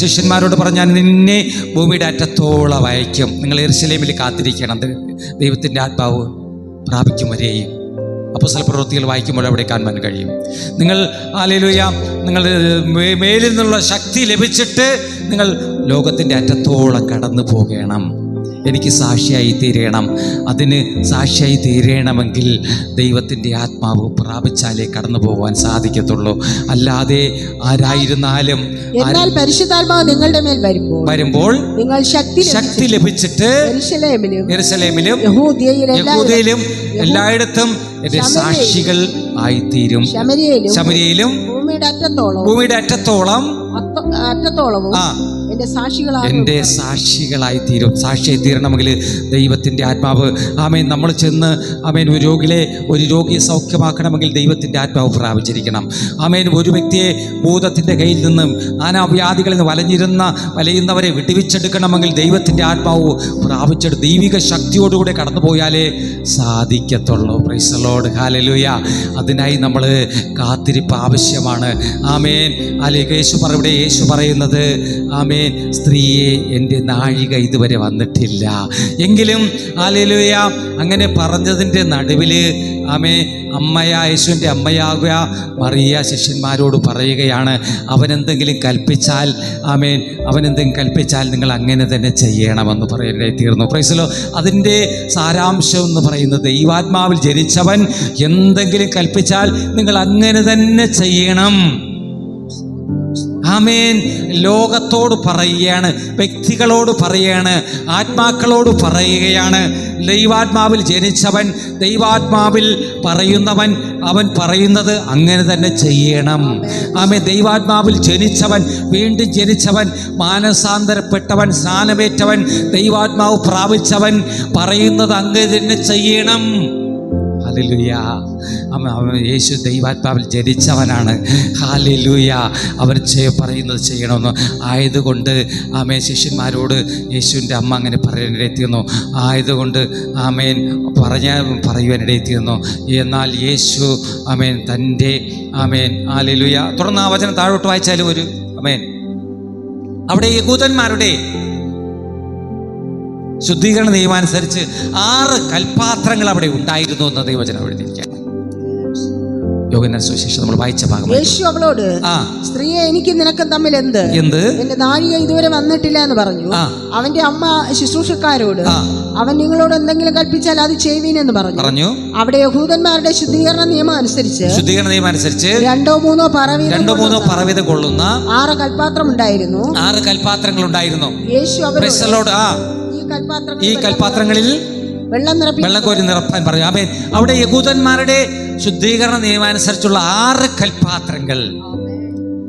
ശിഷ്യന്മാരോട് പറഞ്ഞാൽ നിന്നെ ഭൂമിയുടെ അറ്റത്തോളം അയക്കും. നിങ്ങൾ യെരൂശലേമിൽ കാത്തിരിക്കണം. ദൈവത്തിൻ്റെ ആത്മാവ് പ്രാപിക്കും വരെയും. അപ്പോസ്തല പ്രവൃത്തികൾ വായിക്കുമ്പോൾ അവിടെ കാണാൻ കഴിയും. നിങ്ങൾ ഹല്ലേലൂയ, നിങ്ങൾ മേലിൽ നിന്നുള്ള ശക്തി ലഭിച്ചിട്ട് നിങ്ങൾ ലോകത്തിൻ്റെ അറ്റത്തോളം കടന്നു പോകണം. എനിക്ക് സാക്ഷിയായി തീരണം. അതിന് സാക്ഷിയായി തീരണമെങ്കിൽ ദൈവത്തിൻ്റെ ആത്മാവ് പ്രാപിച്ചാലേ കടന്നു പോകാൻ സാധിക്കത്തുള്ളൂ. അല്ലാതെ ആരായിരുന്നാലും പരിശുദ്ധാത്മാവ് നിങ്ങളുടെ മേൽ വരുമ്പോൾ നിങ്ങൾ ശക്തി ലഭിച്ചിട്ട് യെരൂശലേമിലും യഹൂദയിലും എല്ലായിടത്തും എന്റെ സാക്ഷികൾ ആയിത്തീരും. ശമര്യയിലും ഭൂമിയുടെ അറ്റത്തോളവും എൻ്റെ സാക്ഷികളായി തീരും. സാക്ഷിയായി തീരണമെങ്കിൽ ദൈവത്തിൻ്റെ ആത്മാവ്. ആമേൻ. നമ്മൾ ചെന്ന് ആമേൻ ഒരു രോഗിയെ സൗഖ്യമാക്കണമെങ്കിൽ ദൈവത്തിൻ്റെ ആത്മാവ് പ്രാപിച്ചിരിക്കണം. ആമേൻ. ഒരു വ്യക്തിയെ ഭൂതത്തിൻ്റെ കയ്യിൽ നിന്നും നാനാവ്യാധികളിൽ നിന്ന് വലയുന്നവരെ വിടുവിച്ചെടുക്കണമെങ്കിൽ ദൈവത്തിൻ്റെ ആത്മാവ് പ്രാപിച്ചെടുത്ത് ദൈവിക ശക്തിയോടുകൂടെ കടന്നു പോയാലേ സാധിക്കത്തുള്ളൂ. Price the lord. ഹല്ലേലൂയ. അതിനായി നമ്മൾ കാത്തിരിപ്പ് ആവശ്യമാണ്. ആമേൻ. യേശു പറയുന്നത് ആമേൻ, സ്ത്രീയെ എൻ്റെ നാഴിക ഇതുവരെ വന്നിട്ടില്ല. എങ്കിലും ഹല്ലേലൂയ അങ്ങനെ പറഞ്ഞതിൻ്റെ നടുവിൽ യേശുവിൻ്റെ അമ്മയാകുക മറിയ ശിഷ്യന്മാരോട് പറയുകയാണ്, അവനെന്തെങ്കിലും കൽപ്പിച്ചാൽ നിങ്ങൾ അങ്ങനെ തന്നെ ചെയ്യണമെന്ന് പറയേണ്ടി തീർന്നു. Price the Lord. അതിൻ്റെ സാരാംശം എന്ന് പറയുന്നത് ദൈവാത്മാവിൽ ജനിച്ചവൻ എന്തെങ്കിലും കൽപ്പിച്ചാൽ നിങ്ങൾ അങ്ങനെ തന്നെ ചെയ്യണം. ആമേൻ. ലോകത്തോട് പറയുകയാണ്, വ്യക്തികളോട് പറയുകയാണ്, ആത്മാക്കളോട് പറയുകയാണ്. ദൈവാത്മാവിൽ ജനിച്ചവൻ, ദൈവാത്മാവിൽ പറയുന്നവൻ, അവൻ പറയുന്നത് അങ്ങനെ തന്നെ ചെയ്യണം. ആമേൻ. ദൈവാത്മാവിൽ ജനിച്ചവൻ, വീണ്ടും ജനിച്ചവൻ, മാനസാന്തരപ്പെട്ടവൻ, സ്നാനമേറ്റവൻ, ദൈവാത്മാവ് പ്രാപിച്ചവൻ പറയുന്നത് അങ്ങനെ തന്നെ ചെയ്യണം. ഹല്ലേലൂയ. യേശു ദൈവാത്മാവിൽ ജനിച്ചവനാണ്. ഹല്ലേലൂയ. അവർ പറയുന്നത് ചെയ്യണമെന്ന് ആയതുകൊണ്ട് ശിഷ്യന്മാരോട് യേശുവിൻ്റെ അമ്മ അങ്ങനെ പറയാനിടയെത്തിയിരുന്നു. ആയതുകൊണ്ട് പറയുവാനിടയെത്തിയിരുന്നു. എന്നാൽ യേശു തൻ്റെ ഹല്ലേലൂയ. തുടർന്ന് ആ വചനം താഴോട്ട് വായിച്ചാലും അവിടെ യഹൂദന്മാരുടെ ശുദ്ധീകരണ നിയമാനുസരിച്ച് 6 കൽപാത്രങ്ങൾ അവിടെ ഉണ്ടായിരുന്നു എന്ന് ദൈവവചനം എഴുതിയിരിക്കുകയാണ്. യോഹന്നാൻ സുവിശേഷം നമ്മൾ വായിച്ച ഭാഗം. യേശു അവളോട്, സ്ത്രീയെ എനിക്ക് നിനക്കും തമ്മിൽ എന്ത്? എന്റെ നാഴിക ഇതുവരെ വന്നിട്ടില്ല എന്ന് പറഞ്ഞു. അവന്റെ അമ്മ ശുശ്രൂഷക്കാരോട്, അവൻ നിങ്ങളോട് എന്തെങ്കിലും കൽപ്പിച്ചാൽ അത് ചെയ്യുവീനെന്ന് പറഞ്ഞു. അവിടെ യഹൂദന്മാരുടെ ശുദ്ധീകരണ നിയമം അനുസരിച്ച് 2-3 പറവീത കൊള്ളുന്ന 6 കൽപാത്രം ഉണ്ടായിരുന്നു. 6 കൽപാത്രങ്ങൾ ഉണ്ടായിരുന്നു. യേശു അവരോട് ഈ കൽപാത്രങ്ങളിൽ വെള്ളം കോരി നിറപ്പാൻ പറഞ്ഞു. ആമേൻ. അവിടെ യഹൂദന്മാരുടെ ശുദ്ധീകരണ നിയമാനുസരിച്ചുള്ള 6 കൽപാത്രങ്ങൾ.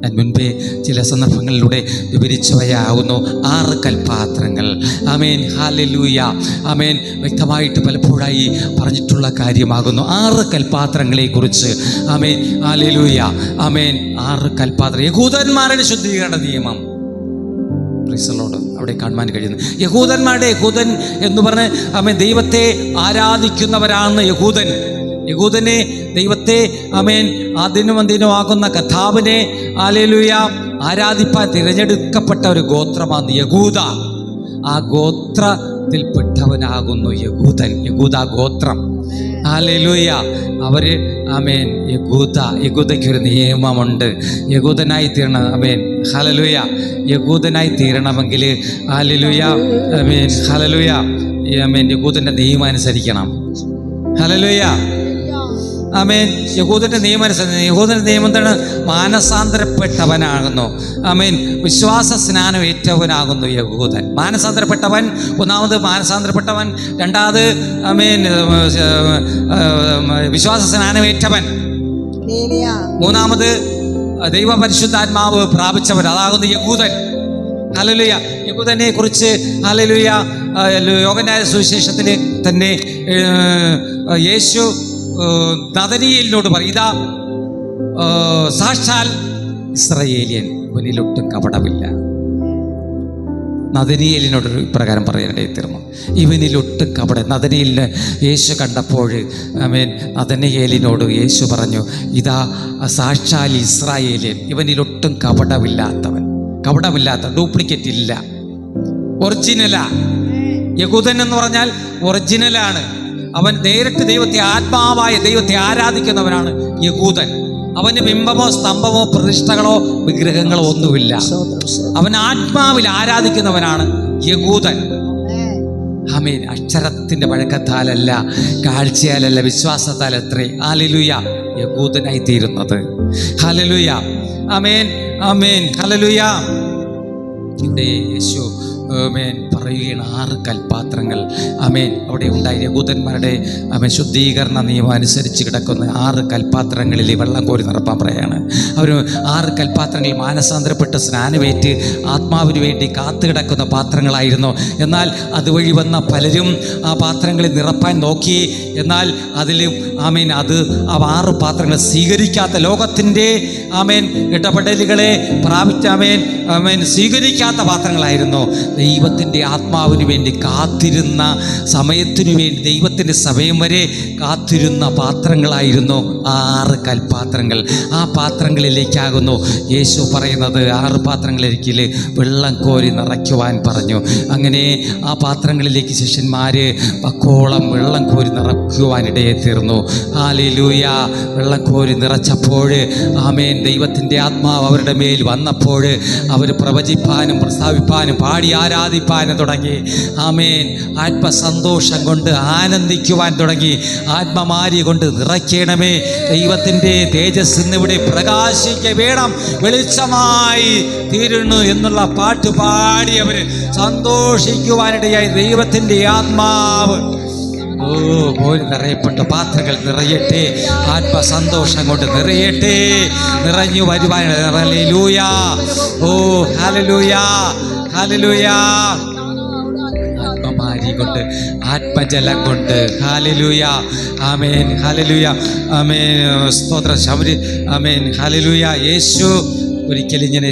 ഞാൻ മുൻപേ ചില സന്ദർഭങ്ങളിലൂടെ വിവരിച്ചവയാകുന്നു 6 കൽപാത്രങ്ങൾ. ആമേൻ. ഹല്ലേലൂയ. ആമേൻ. വ്യക്തമായിട്ട് പലപ്പോഴായി പറഞ്ഞിട്ടുള്ള കാര്യമാകുന്നു 6 കൽപാത്രങ്ങളെ കുറിച്ച്. ആമേൻ. ഹല്ലേലൂയ. ആമേൻ. 6 കൽപാത്രം, യഹൂദന്മാരുടെ ശുദ്ധീകരണ നിയമം. അവിടെ കാണുവാൻ കഴിയുന്നു. യഹൂദൻ എന്ന് പറഞ്ഞ് ദൈവത്തെ ആരാധിക്കുന്നവരാണ് യഹൂദനെ ദൈവത്തെ അതിനുമന്തിനുമാകുന്ന കഥാവിനെ ഹല്ലേലൂയ ആരാധിപ്പാൻ തിരഞ്ഞെടുക്കപ്പെട്ട ഒരു ഗോത്രമാണ് യഹൂദ. ആ ഗോത്രത്തിൽപ്പെട്ടവനാകുന്നു യഹൂദ ഗോത്രം. ഹല്ലേലൂയ. അവര് യഹൂദയ്ക്കൊരു നിയമമുണ്ട്. യഹൂദനായി തീരണം. ഹല്ലേലൂയ. യഹൂദനായി തീരണമെങ്കിൽ ഹല്ലേലൂയ ഹല്ലേലൂയ യഹൂദന്റെ നിയമം അനുസരിക്കണം. ഹല്ലേലൂയ. ആമേൻ. യഹൂദന്റെ നിയമം അനുസരിച്ച്. യഹൂദന്റെ നിയമം എന്താണ്? മാനസാന്തരപ്പെട്ടവനാകുന്നു. ആമേൻ. വിശ്വാസ സ്നാനം ഏറ്റവനാകുന്നു യഹൂദൻ. മാനസാന്തരപ്പെട്ടവൻ, ഒന്നാമത് മാനസാന്തരപ്പെട്ടവൻ, രണ്ടാമത് വിശ്വാസ സ്നാനം ഏറ്റവൻ, മൂന്നാമത് ദൈവ പരിശുദ്ധാത്മാവ് പ്രാപിച്ചവൻ, അതാകുന്നു യഹൂദൻ. ഹല്ലേലൂയ. യഹൂദനെ കുറിച്ച് ഹല്ലേലൂയ യോഹന്നാന്റെ സുവിശേഷത്തിൽ തന്നെ യേശു നദനീയേലിനോട് പറയും, ഇതാ സാക്ഷാൽ ഇസ്രായേലിയൻ, ഇവനിലൊട്ടും കപടമില്ല. നദനീയേലിനോട് ഇപ്രകാരം പറയാനിടയിൽ തീർന്നു, ഇവനിലൊട്ടും കപടം. നദനീയേലിനെ യേശു കണ്ടപ്പോൾ നദനീയേലിനോട് യേശു പറഞ്ഞു, ഇതാ സാക്ഷാൽ ഇസ്രായേലിയൻ, ഇവനിലൊട്ടും കപടമില്ലാത്തവൻ. കപടമില്ലാത്ത, ഡ്യൂപ്ലിക്കേറ്റ് ഇല്ല, ഒറിജിനലാ. യഹൂദൻ എന്ന് പറഞ്ഞാൽ ഒറിജിനലാണ്. അവൻ നേരിട്ട് ദൈവത്തെ, ആത്മാവായ ദൈവത്തെ ആരാധിക്കുന്നവനാണ് യഹൂദൻ. അവന് ബിംബമോ സ്തംഭമോ പ്രതിഷ്ഠകളോ വിഗ്രഹങ്ങളോ ഒന്നുമില്ല. അവൻ ആത്മാവിൽ ആരാധിക്കുന്നവനാണ് യഹൂദൻ. ആമേൻ. അക്ഷരത്തിന്റെ വഴക്കത്താലല്ല, കാഴ്ചയാലല്ല, വിശ്വാസത്താൽ അത്രേ ഹല്ലേലൂയ യഹൂദനായി തീരുന്നത്. ഹല്ലേലൂയ. ആമേൻ, ആമേൻ, ഹല്ലേലൂയ. ഇവിടെ യേശു പറയുകയാണ് 6 കൽപാത്രങ്ങൾ അവിടെ ഉണ്ടായി. യഹൂദന്മാരുടെ ശുദ്ധീകരണ നിയമം അനുസരിച്ച് കിടക്കുന്ന 6 കൽപാത്രങ്ങളിൽ വെള്ളം കോരി നിറപ്പാൻ പറയാണ്. അവർ 6 കൽപാത്രങ്ങളിൽ മാനസാന്തരപ്പെട്ട് സ്നാനമേറ്റ് ആത്മാവിന് വേണ്ടി കാത്തു കിടക്കുന്ന പാത്രങ്ങളായിരുന്നു. എന്നാൽ അതുവഴി വന്ന പലരും ആ പാത്രങ്ങളിൽ നിറപ്പാൻ നോക്കി. എന്നാൽ അതിലും അത് ആ 6 പാത്രങ്ങൾ സ്വീകരിക്കാത്ത, ലോകത്തിൻ്റെ ഇടപെടലുകളെ പ്രാപിച്ച സ്വീകരിക്കാത്ത പാത്രങ്ങളായിരുന്നു. ദൈവത്തിൻ്റെ ആത്മാവിന് വേണ്ടി കാത്തിരുന്ന, സമയത്തിനു വേണ്ടി, ദൈവത്തിൻ്റെ സമയം വരെ കാത്തിരുന്ന പാത്രങ്ങളായിരുന്നു 6 കൽപാത്രങ്ങൾ. ആ പാത്രങ്ങളിലേക്കാകുന്നു യേശു പറയുന്നത്, 6 പാത്രങ്ങളിലേക്ക് വെള്ളം കോരി നിറയ്ക്കുവാൻ പറഞ്ഞു. അങ്ങനെ ആ പാത്രങ്ങളിലേക്ക് ശിഷ്യന്മാർ പക്കോളം വെള്ളം കോരി നിറയ്ക്കുവാനിടയെ തീർന്നു. ഹല്ലേലൂയ. വെള്ളം കോരി നിറച്ചപ്പോൾ ദൈവത്തിൻ്റെ ആത്മാവ് അവരുടെ മേൽ വന്നപ്പോൾ അവർ പ്രവചിപ്പാനും പ്രസ്താവിപ്പാനും പാടി ആരാധിപ്പാനും തുടങ്ങി. ആത്മസന്തോഷം കൊണ്ട് ആനന്ദിക്കുവാൻ തുടങ്ങി. ആത്മമാരി കൊണ്ട് നിറയ്ക്കണമേ, ദൈവത്തിൻ്റെ തേജസ് ഇന്നിവിടെ പ്രകാശിക്ക വേണം, വെളിച്ചമായി തീരുന്നു എന്നുള്ള പാട്ട് പാടി അവർ സന്തോഷിക്കുവാനിടയായി. ദൈവത്തിൻ്റെ ആത്മാവ് കോരി നിറയപ്പെട്ട പാത്രങ്ങൾ നിറയട്ടെ, ആത്മസന്തോഷം കൊണ്ട് നിറയട്ടെ, നിറഞ്ഞു വരുവാൻ. ഹല്ലേലൂയ. ഓ ഹല്ലേലൂയ, ഹല്ലേലൂയ. ആത്മമാരി കൊണ്ട്, ആത്മജലം കൊണ്ട്. ഹല്ലേലൂയ. ആമേൻ, ഹല്ലേലൂയ. ആമേൻ, സ്തോത്രം. ആമേൻ, ഹല്ലേലൂയ. യേശു ഒരിക്കലും ഇങ്ങനെ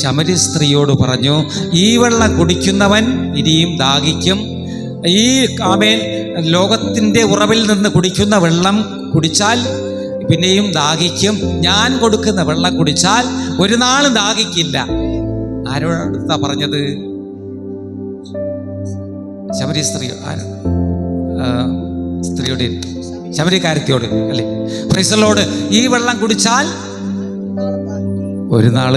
ശമരി സ്ത്രീയോട് പറഞ്ഞു, ഈ വെള്ളം കുടിക്കുന്നവൻ ഇനിയും ദാഹിക്കും. ഈ ലോകത്തിൻ്റെ ഉറവിൽ നിന്ന് കുടിക്കുന്ന വെള്ളം കുടിച്ചാൽ പിന്നെയും ദാഹിക്കും. ഞാൻ കൊടുക്കുന്ന വെള്ളം കുടിച്ചാൽ ഒരു നാളും ദാഹിക്കില്ല. ആരോടാ പറഞ്ഞത്? ശമരി സ്ത്രീയോട്, ശമരിക്കാരത്തിയോട് അല്ലേ? Price the Lord. ഈ വെള്ളം കുടിച്ചാൽ ഒരു നാൾ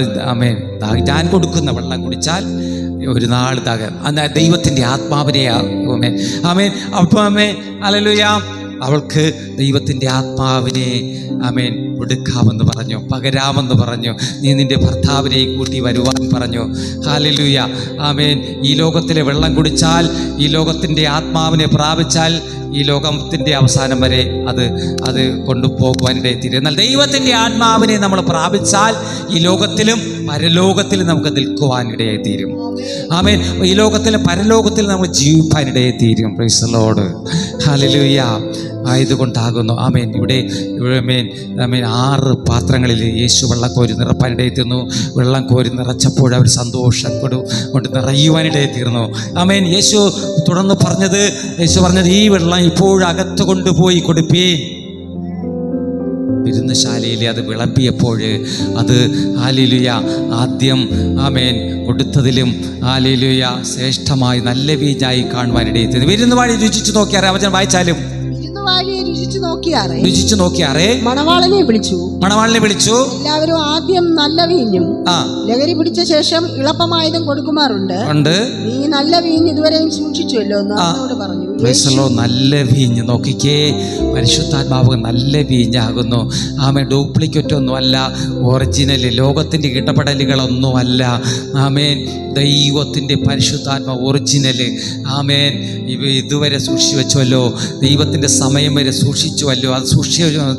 ഞാൻ കൊടുക്കുന്ന വെള്ളം കുടിച്ചാൽ ഒരു നാൾ ദൈവത്തിൻ്റെ ആത്മാവിനെ അപ്പം ഹല്ലേലൂയ. അവൾക്ക് ദൈവത്തിൻ്റെ ആത്മാവിനെ കൊടുക്കാമെന്ന് പറഞ്ഞു, പകരാമെന്ന് പറഞ്ഞു. നീ നിന്റെ ഭർത്താവിനെ കൂട്ടി വരുവാൻ പറഞ്ഞു. ഹല്ലേലൂയ. ഈ ലോകത്തിലെ വെള്ളം കുടിച്ചാൽ, ഈ ലോകത്തിൻ്റെ ആത്മാവിനെ പ്രാപിച്ചാൽ ഈ ലോകത്തിൻ്റെ അവസാനം വരെ അത് കൊണ്ടുപോകുവാനിടയിൽ തീരും. എന്നാൽ ദൈവത്തിൻ്റെ ആത്മാവിനെ നമ്മൾ പ്രാപിച്ചാൽ ഈ ലോകത്തിലും പരലോകത്തിലും നമുക്ക് നിൽക്കുവാനിടയായി തീരും. ഈ ലോകത്തിലും പരലോകത്തിലും നമ്മൾ ജീവിപ്പാനിടയായി തീരും. Price the lord. ഹല്ലേലൂയ. ആയതുകൊണ്ടാകുന്നു ഇവിടെ 6 പാത്രങ്ങളിൽ യേശു വെള്ളം കോരി നിറപ്പാനിടയിൽ തീർന്നു. വെള്ളം കോരി നിറച്ചപ്പോൾ അവർ സന്തോഷം കൊണ്ട് നിറയുവാനിടയിൽ തീർന്നു. യേശു തുടർന്ന് പറഞ്ഞത് ഈ വെള്ളം ഇപ്പോഴകത്ത് കൊണ്ടുപോയി കൊടുപ്പീൻ. വിരുന്നശാലയിൽ അത് വിളമ്പിയപ്പോൾ അത് ഹല്ലേലൂയ ആദ്യം കൊടുത്തതിലും ഹല്ലേലൂയ ശ്രേഷ്ഠമായി നല്ല വീഞ്ഞായി കാണുവാനിടയിൽ തീർന്നു. വിരുന്നുവാഴി രുചിച്ചു നോക്കിയാറേ, അവൻ വായിച്ചാലും രുചിച്ചു നോക്കിയാറേ മണവാളനെ വിളിച്ചു. എല്ലാവരും ആദ്യം നല്ല വീഞ്ഞും ലഹരി പിടിച്ച ശേഷം ഇളപ്പമായതും കൊടുക്കുമാറുണ്ട്. നീ നല്ല വീഞ്ഞ് ഇതുവരെയും സൂക്ഷിച്ചുവല്ലോ എന്ന് പറഞ്ഞു. നല്ല വീഞ്ഞ് നോക്കിക്കേ, പരിശുദ്ധാത്മാവ് നല്ല വീഞ്ഞാകുന്നു. ഡ്യൂപ്ലിക്കേറ്റ് ഒന്നുമല്ല, ഒറിജിനൽ, ലോകത്തിൻ്റെ ഇടപെടലുകളൊന്നുമല്ല. ദൈവത്തിൻ്റെ പരിശുദ്ധാത്മ ഒറിജിനല്. ഇതുവരെ സൂക്ഷിച്ചു വെച്ചുവല്ലോ, ദൈവത്തിൻ്റെ സമയം വരെ സൂക്ഷിച്ചുവല്ലോ. അത്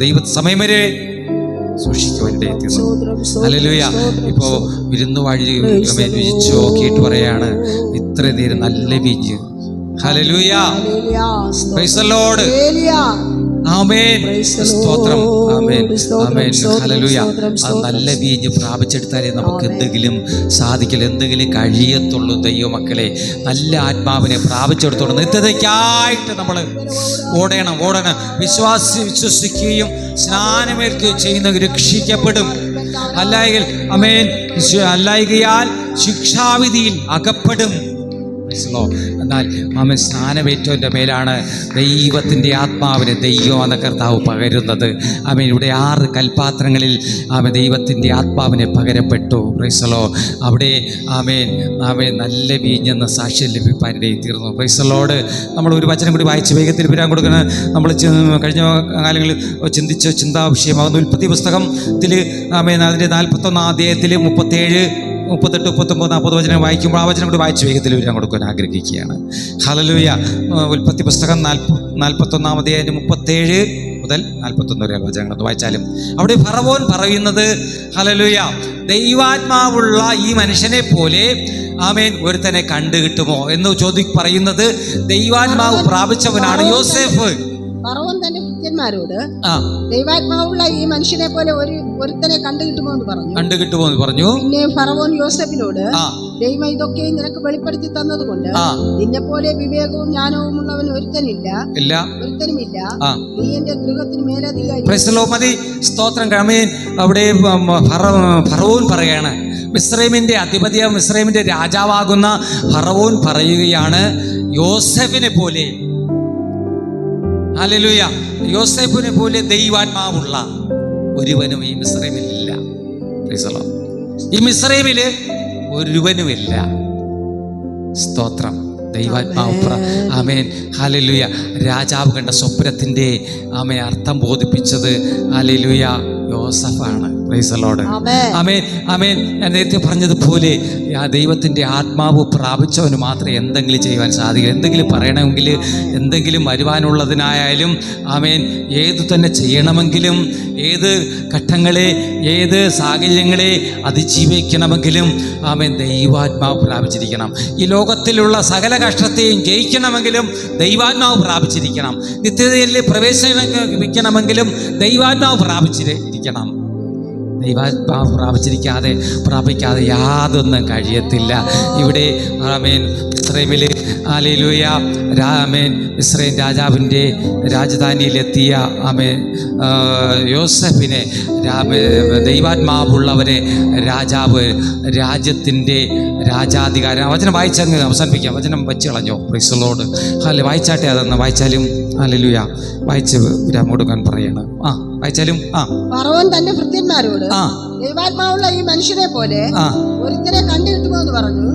ദൈവ സമയം വരെ സൂക്ഷിക്കുവാനിടയായി തീർന്നു. ഹല്ലേലൂയ. ഇപ്പോ വിരുന്ന് വഴി രുചിച്ചു നോക്കിയിട്ട് പറയാണ്, ഇത്ര നേരം നല്ല വീഞ്ഞ്. ഹല്ലേലൂയ. Praise the lord. ആമേൻ. സ്തോത്രം. ആമേൻ. ആമേൻ. ഹല്ലേലൂയ. ആ നല്ല വീഞ്ഞ് പ്രാപിച്ചെടുത്താലേ നമുക്ക് എന്തെങ്കിലും സാധിക്കില്ല, എന്തെങ്കിലും കഴിയത്തുള്ളൂ. ദൈവമക്കളെ, നല്ല ആത്മാവിനെ പ്രാപിച്ചെടുത്തോളൂ. നിത്യതയ്ക്കായിട്ട് നമ്മൾ ഓടണം. വിശ്വസിക്കുകയും സ്നാനമേൽക്കുകയും ചെയ്യുന്ന രക്ഷിക്കപ്പെടും. അല്ലായികയാൽ ശിക്ഷാവിധിയിൽ അകപ്പെടും. എന്നാൽ ആമേൻ, സ്നാനമേറ്റവൻ്റെ മേലാണ് ദൈവത്തിൻ്റെ ആത്മാവിനെ ദൈവം എന്ന കർത്താവ് പകരുന്നത്. ആമേൻ. ഇവിടെ 6 കൽപാത്രങ്ങളിൽ ആമേൻ ദൈവത്തിൻ്റെ ആത്മാവിനെ പകരപ്പെട്ടു. Price the Lord. അവിടെ ആമേൻ നല്ല വീഞ്ഞെന്ന സാക്ഷ്യം ലഭിക്കാനിടയിൽ തീർന്നു. Price the Lord. നമ്മൾ ഒരു വചനം കൂടി വായിച്ച് വേഗത്തിൽ വിരാൻ കൊടുക്കണം. നമ്മൾ കഴിഞ്ഞ കാലങ്ങളിൽ ചിന്തിച്ച ചിന്താ വിഷയമാകുന്ന ഉൽപ്പത്തി പുസ്തകത്തിൽ ആമേൻ അതിൻ്റെ 41 അധ്യായത്തിൽ 37, 38, 39, 40 വചനം വായിക്കുമ്പോൾ ആ വചനം കൂടി വായിച്ച് വേഗത്തിൽ വരാൻ കൊടുക്കാൻ ആഗ്രഹിക്കുകയാണ്. ഹല്ലേലൂയ. ഉൽപ്പത്തി പുസ്തകം 41 അധ്യായം 37 മുതൽ 41 വരെ വചനങ്ങൾ വായിച്ചാലും അവിടെ ഫറവോൻ പറയുന്നത്, ഹല്ലേലൂയ, ദൈവാത്മാവുള്ള ഈ മനുഷ്യനെ പോലെ ആമേൻ ഒരുത്തനെ കണ്ടു കിട്ടുമോ എന്ന് പറയുന്നത് ദൈവാത്മാവ് പ്രാപിച്ചവനാണ് യോസേഫ്. ഫറവോൻ തന്റെ ഭൃത്യന്മാരോട് ദൈവാത്മാവുള്ള ഈ മനുഷ്യനെ പോലെ ഒരുത്തനെ കണ്ടുകിട്ടുമോ എന്ന് പറഞ്ഞു. പിന്നെ ഫറവോൻ യോസേഫിനോട്, ദൈവം ഇതൊക്കെ നിനക്ക് വെളിപ്പെടുത്തി തന്നതുകൊണ്ട് നിന്നെ പോലെ വിവേകവും ജ്ഞാനവും ഉള്ളവൻ ഒരുത്തനുമില്ല. നീ എന്റെ ഗൃഹത്തിന് മേലധികാരി. സ്തോത്രം. അവിടെ ഫറവോൻ പറയാണ്, മിസ്രൈമിന്റെ അധിപതിയായ മിസ്രൈമിന്റെ രാജാവാകുന്ന ഫറവോൻ പറയുകയാണ്, യോസേഫിനെ പോലെ, ഹല്ലേലൂയ, യോസേഫിനെ പോലെ ദൈവാത്മാവുള്ള ഒരുവനും ഈ മിസ്രൈമിലില്ല. ഈ മിസ്രൈമില് ഒരുവനുമില്ല. സ്തോത്രം. ദൈവാത്മാവ്. ആമേൻ. ഹല്ലേലൂയ. രാജാവ് കണ്ട സ്വപ്നത്തിന്റെ അർത്ഥം ബോധിപ്പിച്ചത് ഹല്ലേലൂയ യോസഫാണ്. Praise the lord. ആമേൻ. ആമേൻ. ഞാൻ നേരത്തെ പറഞ്ഞതുപോലെ ദൈവത്തിൻ്റെ ആത്മാവ് പ്രാപിച്ചവന് മാത്രമേ എന്തെങ്കിലും ചെയ്യുവാൻ സാധിക്കൂ. എന്തെങ്കിലും പറയണമെങ്കിൽ, എന്തെങ്കിലും വരുവാനുള്ളതിനായാലും ആമേൻ, ഏതു തന്നെ ചെയ്യണമെങ്കിലും, ഏത് ഘട്ടങ്ങളെ, ഏത് സാഹചര്യങ്ങളെ അതിജീവിക്കണമെങ്കിലും ആമേൻ ദൈവാത്മാവ് പ്രാപിച്ചിരിക്കണം. ഈ ലോകത്തിലുള്ള സകല കഷ്ടത്തെയും ജയിക്കണമെങ്കിലും ദൈവാത്മാവ് പ്രാപിച്ചിരിക്കണം. നിത്യതയിൽ പ്രവേശിക്കണമെങ്കിലും ദൈവാത്മാവ് പ്രാപിച്ചിരിക്കണം. ദൈവാത്മാവ് പ്രാപിക്കാതെ യാതൊന്നും കഴിയത്തില്ല. ഇവിടെ ആമേൻ മിസ്രൈമിൽ ഹല്ലേലൂയ ആമേൻ മിസ്രൈം രാജാവിൻ്റെ രാജധാനിയിലെത്തിയ ആമേൻ യോസഫിനെ ദൈവാത്മാവുള്ളവരെ രാജാവ് രാജ്യത്തിൻ്റെ രാജാധികാരം. വചനം വായിച്ചങ്ങ് അവസാനിപ്പിക്കാം. വചനം വെച്ച് കളഞ്ഞോ? Praise the lord. ഹല്ലേലൂയ. വായിച്ചാട്ടെ. അതെന്ന് വായിച്ചാലും ഹല്ലേലൂയ വായിച്ച് വിരാമം കൊടുക്കാൻ പറയണം. വായിച്ചാലും ഫറവോൻ തന്റെ ഭൃത്യന്മാരോട് ദൈവാത്മാവുള്ള ഈ മനുഷ്യനെ പോലെ ഒരുത്തനെ കണ്ടുകിട്ടുമോ എന്ന് പറഞ്ഞു.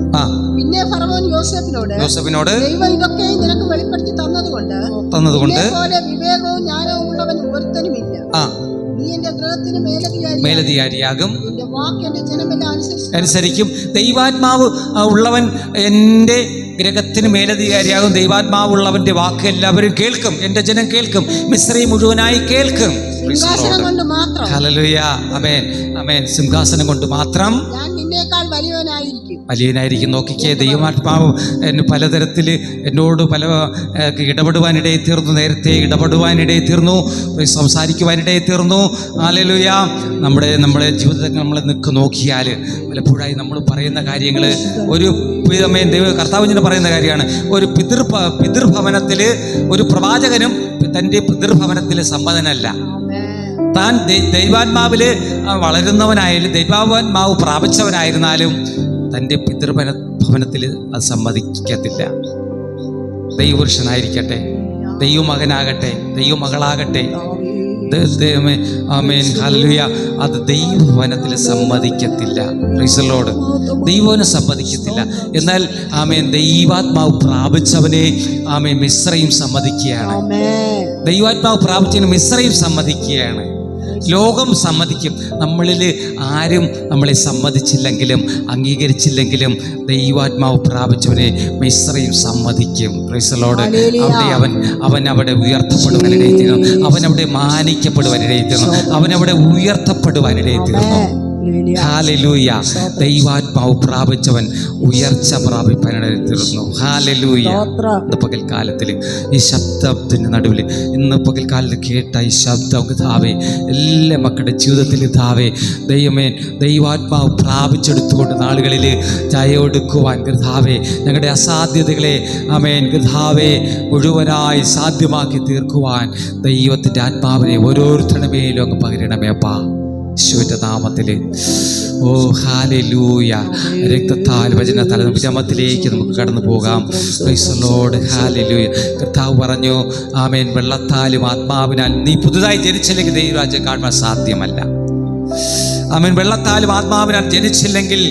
പിന്നെ ഫറവോൻ യോസേഫിനോട് ദൈവം ഇതൊക്കെ നിനക്ക് വെളിപ്പെടുത്തി തന്നതുകൊണ്ട് വിവേകവും ജ്ഞാനവും ഉള്ളവൻ ഒരുത്തനുമില്ല. നീ എന്റെ ഗൃഹത്തിന് മേലധികാരിയാകും. എന്റെ വാക്ക് എന്റെ ജനമെല്ലാം അനുസരിക്കും. ദൈവാത്മാവ് ഉള്ളവൻ എൻ്റെ ഗ്രഹത്തിന് മേലധികാരിയാകും. ദൈവാത്മാവുള്ളവന്റെ വാക്ക് എല്ലാവരും കേൾക്കും. എൻ്റെ ജനം കേൾക്കും. മിസ്രൈം മുഴുവനായി കേൾക്കും. സിംഹാസനം കൊണ്ട് മാത്രം. ഹല്ലേലൂയ. ആമേൻ. ആമേൻ. സിംഹാസനം കൊണ്ട് മാത്രം ഞാൻ നിന്നേക്കാൾ വലിയവനായിരിക്കും. നോക്കിക്കേ, ദൈവാത്മാവ് പലതരത്തിൽ എന്നോട് പല ഇടപെടുവാനിടയിൽ തീർന്നു. നേരത്തെ ഇടപെടുവാനിടയിൽ തീർന്നു, സംസാരിക്കുവാനിടയിൽ തീർന്നു. ഹല്ലേലൂയ. നമ്മുടെ ജീവിതത്തിൽ നമ്മൾ നോക്കിയാൽ പലപ്പോഴായി നമ്മൾ പറയുന്ന കാര്യങ്ങൾ ഒരു കർത്താവിന് പറയുന്ന കാര്യമാണ്. ഒരു പിതൃഭവനത്തിൽ ഒരു പ്രവാചകനും തൻ്റെ പിതൃഭവനത്തിൽ സമ്മതനല്ല. താൻ ദൈവാത്മാവില് വളരുന്നവനായാലും ദൈവാത്മാവ് പ്രാപിച്ചവനായിരുന്നാലും തൻ്റെ പിതൃഭവനത്തിൽ അത് സമ്മതിക്കത്തില്ല. ദൈവപുരുഷനായിരിക്കട്ടെ, ദൈവമകനാകട്ടെ, ദൈവമകളാകട്ടെ, ആമേൻ ഹല്ലേലൂയ, അത് ദൈവഭവനത്തിൽ സമ്മതിക്കത്തില്ല. Price the Lord. ദൈവവനം സമ്മതിക്കത്തില്ല. എന്നാൽ ആമേൻ ദൈവാത്മാവ് പ്രാപിച്ചവനെ ആമേൻ മിസ്രൈം സമ്മതിക്കുകയാണ്. ദൈവാത്മാവ് പ്രാപിച്ചവന് മിസ്രൈം സമ്മതിക്കുകയാണ്. ലോകം സമ്മതിക്കും. നമ്മളിൽ ആരും നമ്മളെ സമ്മതിച്ചില്ലെങ്കിലും അംഗീകരിച്ചില്ലെങ്കിലും ദൈവാത്മാവ് പ്രാപിച്ചവനെ മിസ്രയീം സമ്മതിക്കും. Price the Lord. അവൻ അവിടെ ഉയർത്തപ്പെടുവാനിടയിത്തീരുന്നു. അവൻ അവിടെ മാനിക്കപ്പെടുവാനിടയിത്തീരുന്നു. അവൻ അവിടെ ഉയർത്തപ്പെടുവാനിടയിത്തീരുന്നു. ഹല്ലേലൂയ. ദൈവാത്മാവ് പ്രാപിച്ചവൻ ഉയർച്ച പ്രാപിപ്പാനിടയിത്തീരുന്നു. ഹല്ലേലൂയ. ഇന്ന് പകൽക്കാലത്തിൽ ഈ ശബ്ദത്തിൻ്റെ നടുവിൽ, ഇന്ന് പകൽക്കാലത്ത് കേട്ട ഈ ശബ്ദം കർത്താവേ, എല്ലാ മക്കളുടെ ജീവിതത്തിൽ കർത്താവേ ദൈവമേ, ദൈവാത്മാവ് പ്രാപിച്ചെടുത്തുകൊണ്ട് നാളുകളിൽ ജയമൊടുക്കുവാൻ കർത്താവേ, ഞങ്ങളുടെ അസാധ്യതകളെ ആമേൻ കർത്താവേ മുഴുവനായി സാധ്യമാക്കി തീർക്കുവാൻ ദൈവത്തിൻ്റെ ആത്മാവിനെ ഓരോരുത്തരുടെ മേലും അങ്ങ് പകരണമേ അപ്പാ, യേശുവിൻ്റെ നാമത്തിൽ. ഓ ഹല്ലേലൂയ. രക്തത്താൽ വചനത്താൽ വിജമത്തിലേക്ക് നമുക്ക് കടന്നു പോകാം. Price the lord. ഹല്ലേലൂയ. കർത്താവ് പറഞ്ഞു ആമേൻ, വെള്ളത്താലും ആത്മാവിനാൽ നീ പുതുതായി ജനിച്ചില്ലെങ്കിൽ ദൈവരാജ്യം കാണുവാൻ സാധ്യമല്ല. ആമേൻ, വെള്ളത്താലും ആത്മാവിനാൽ ജനിച്ചില്ലെങ്കിൽ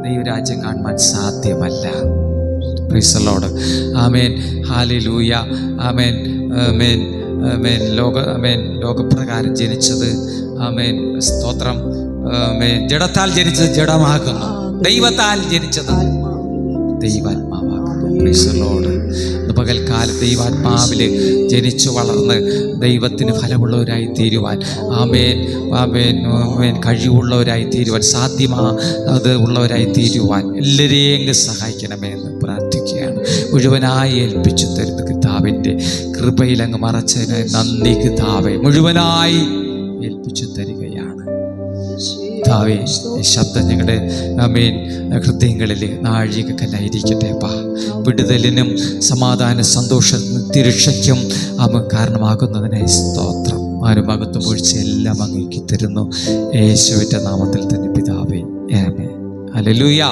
ദൈവരാജ്യം കാണുവാൻ സാധ്യമല്ല. Praise the lord. ആമേൻ. ഹല്ലേലൂയ. ആമേൻ. ആമേൻ. ആമേൻ. ലോകപ്രകാരം ജനിച്ചത് ആമേൻ, സ്തോത്രം. ആമേൻ. ജഡത്താൽ ജനിച്ചത് ജഡമാകുന്നു, ദൈവത്താൽ ജനിച്ചത് ദൈവാത്മാവാകുന്നു. Price the Lord. ഇന്ന് പകൽക്കാലം ദൈവാത്മാവിൽ ജനിച്ചു വളർന്ന് ദൈവത്തിന് ഫലമുള്ളവരായി തീരുവാൻ, ആമേൻ ആമേൻ ആമേൻ കഴിവുള്ളവരായി തീരുവാൻ, അത് ഉള്ളവരായി തീരുവാൻ എല്ലാവരെയും സഹായിക്കണമേ എന്ന് പ്രാർത്ഥിക്കുകയാണ്. മുഴുവനായി ഏൽപ്പിച്ചു തരുന്ന കർത്താവിൻ്റെ കൃപയിൽ അങ്ങ് മറച്ചതിന് നന്ദി കർത്താവേ. മുഴുവനായി ഏൽപ്പിച്ചു തരികയാണ് കർത്താവേ. ഈ ശബ്ദം ഞങ്ങളുടെ ആമേൻ ഹൃദയങ്ങളിൽ നാഴികക്കല്ലായിരിക്കട്ടെ അപ്പാ. വിടുതലിനും സമാധാന സന്തോഷത്തിനും തിരക്ഷയ്ക്കും കാരണമാകുന്നതിനായി സ്തോത്രം. ആനുമകത്വം ഒഴിച്ച് എല്ലാം അങ്ങേക്ക് തരുന്നു യേശുവിൻ്റെ നാമത്തിൽ തന്നെ പിതാവേ, ആമേൻ. ഹല്ലേലൂയ.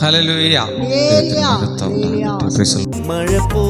ഹല്ലേലൂയ. മഴ പോ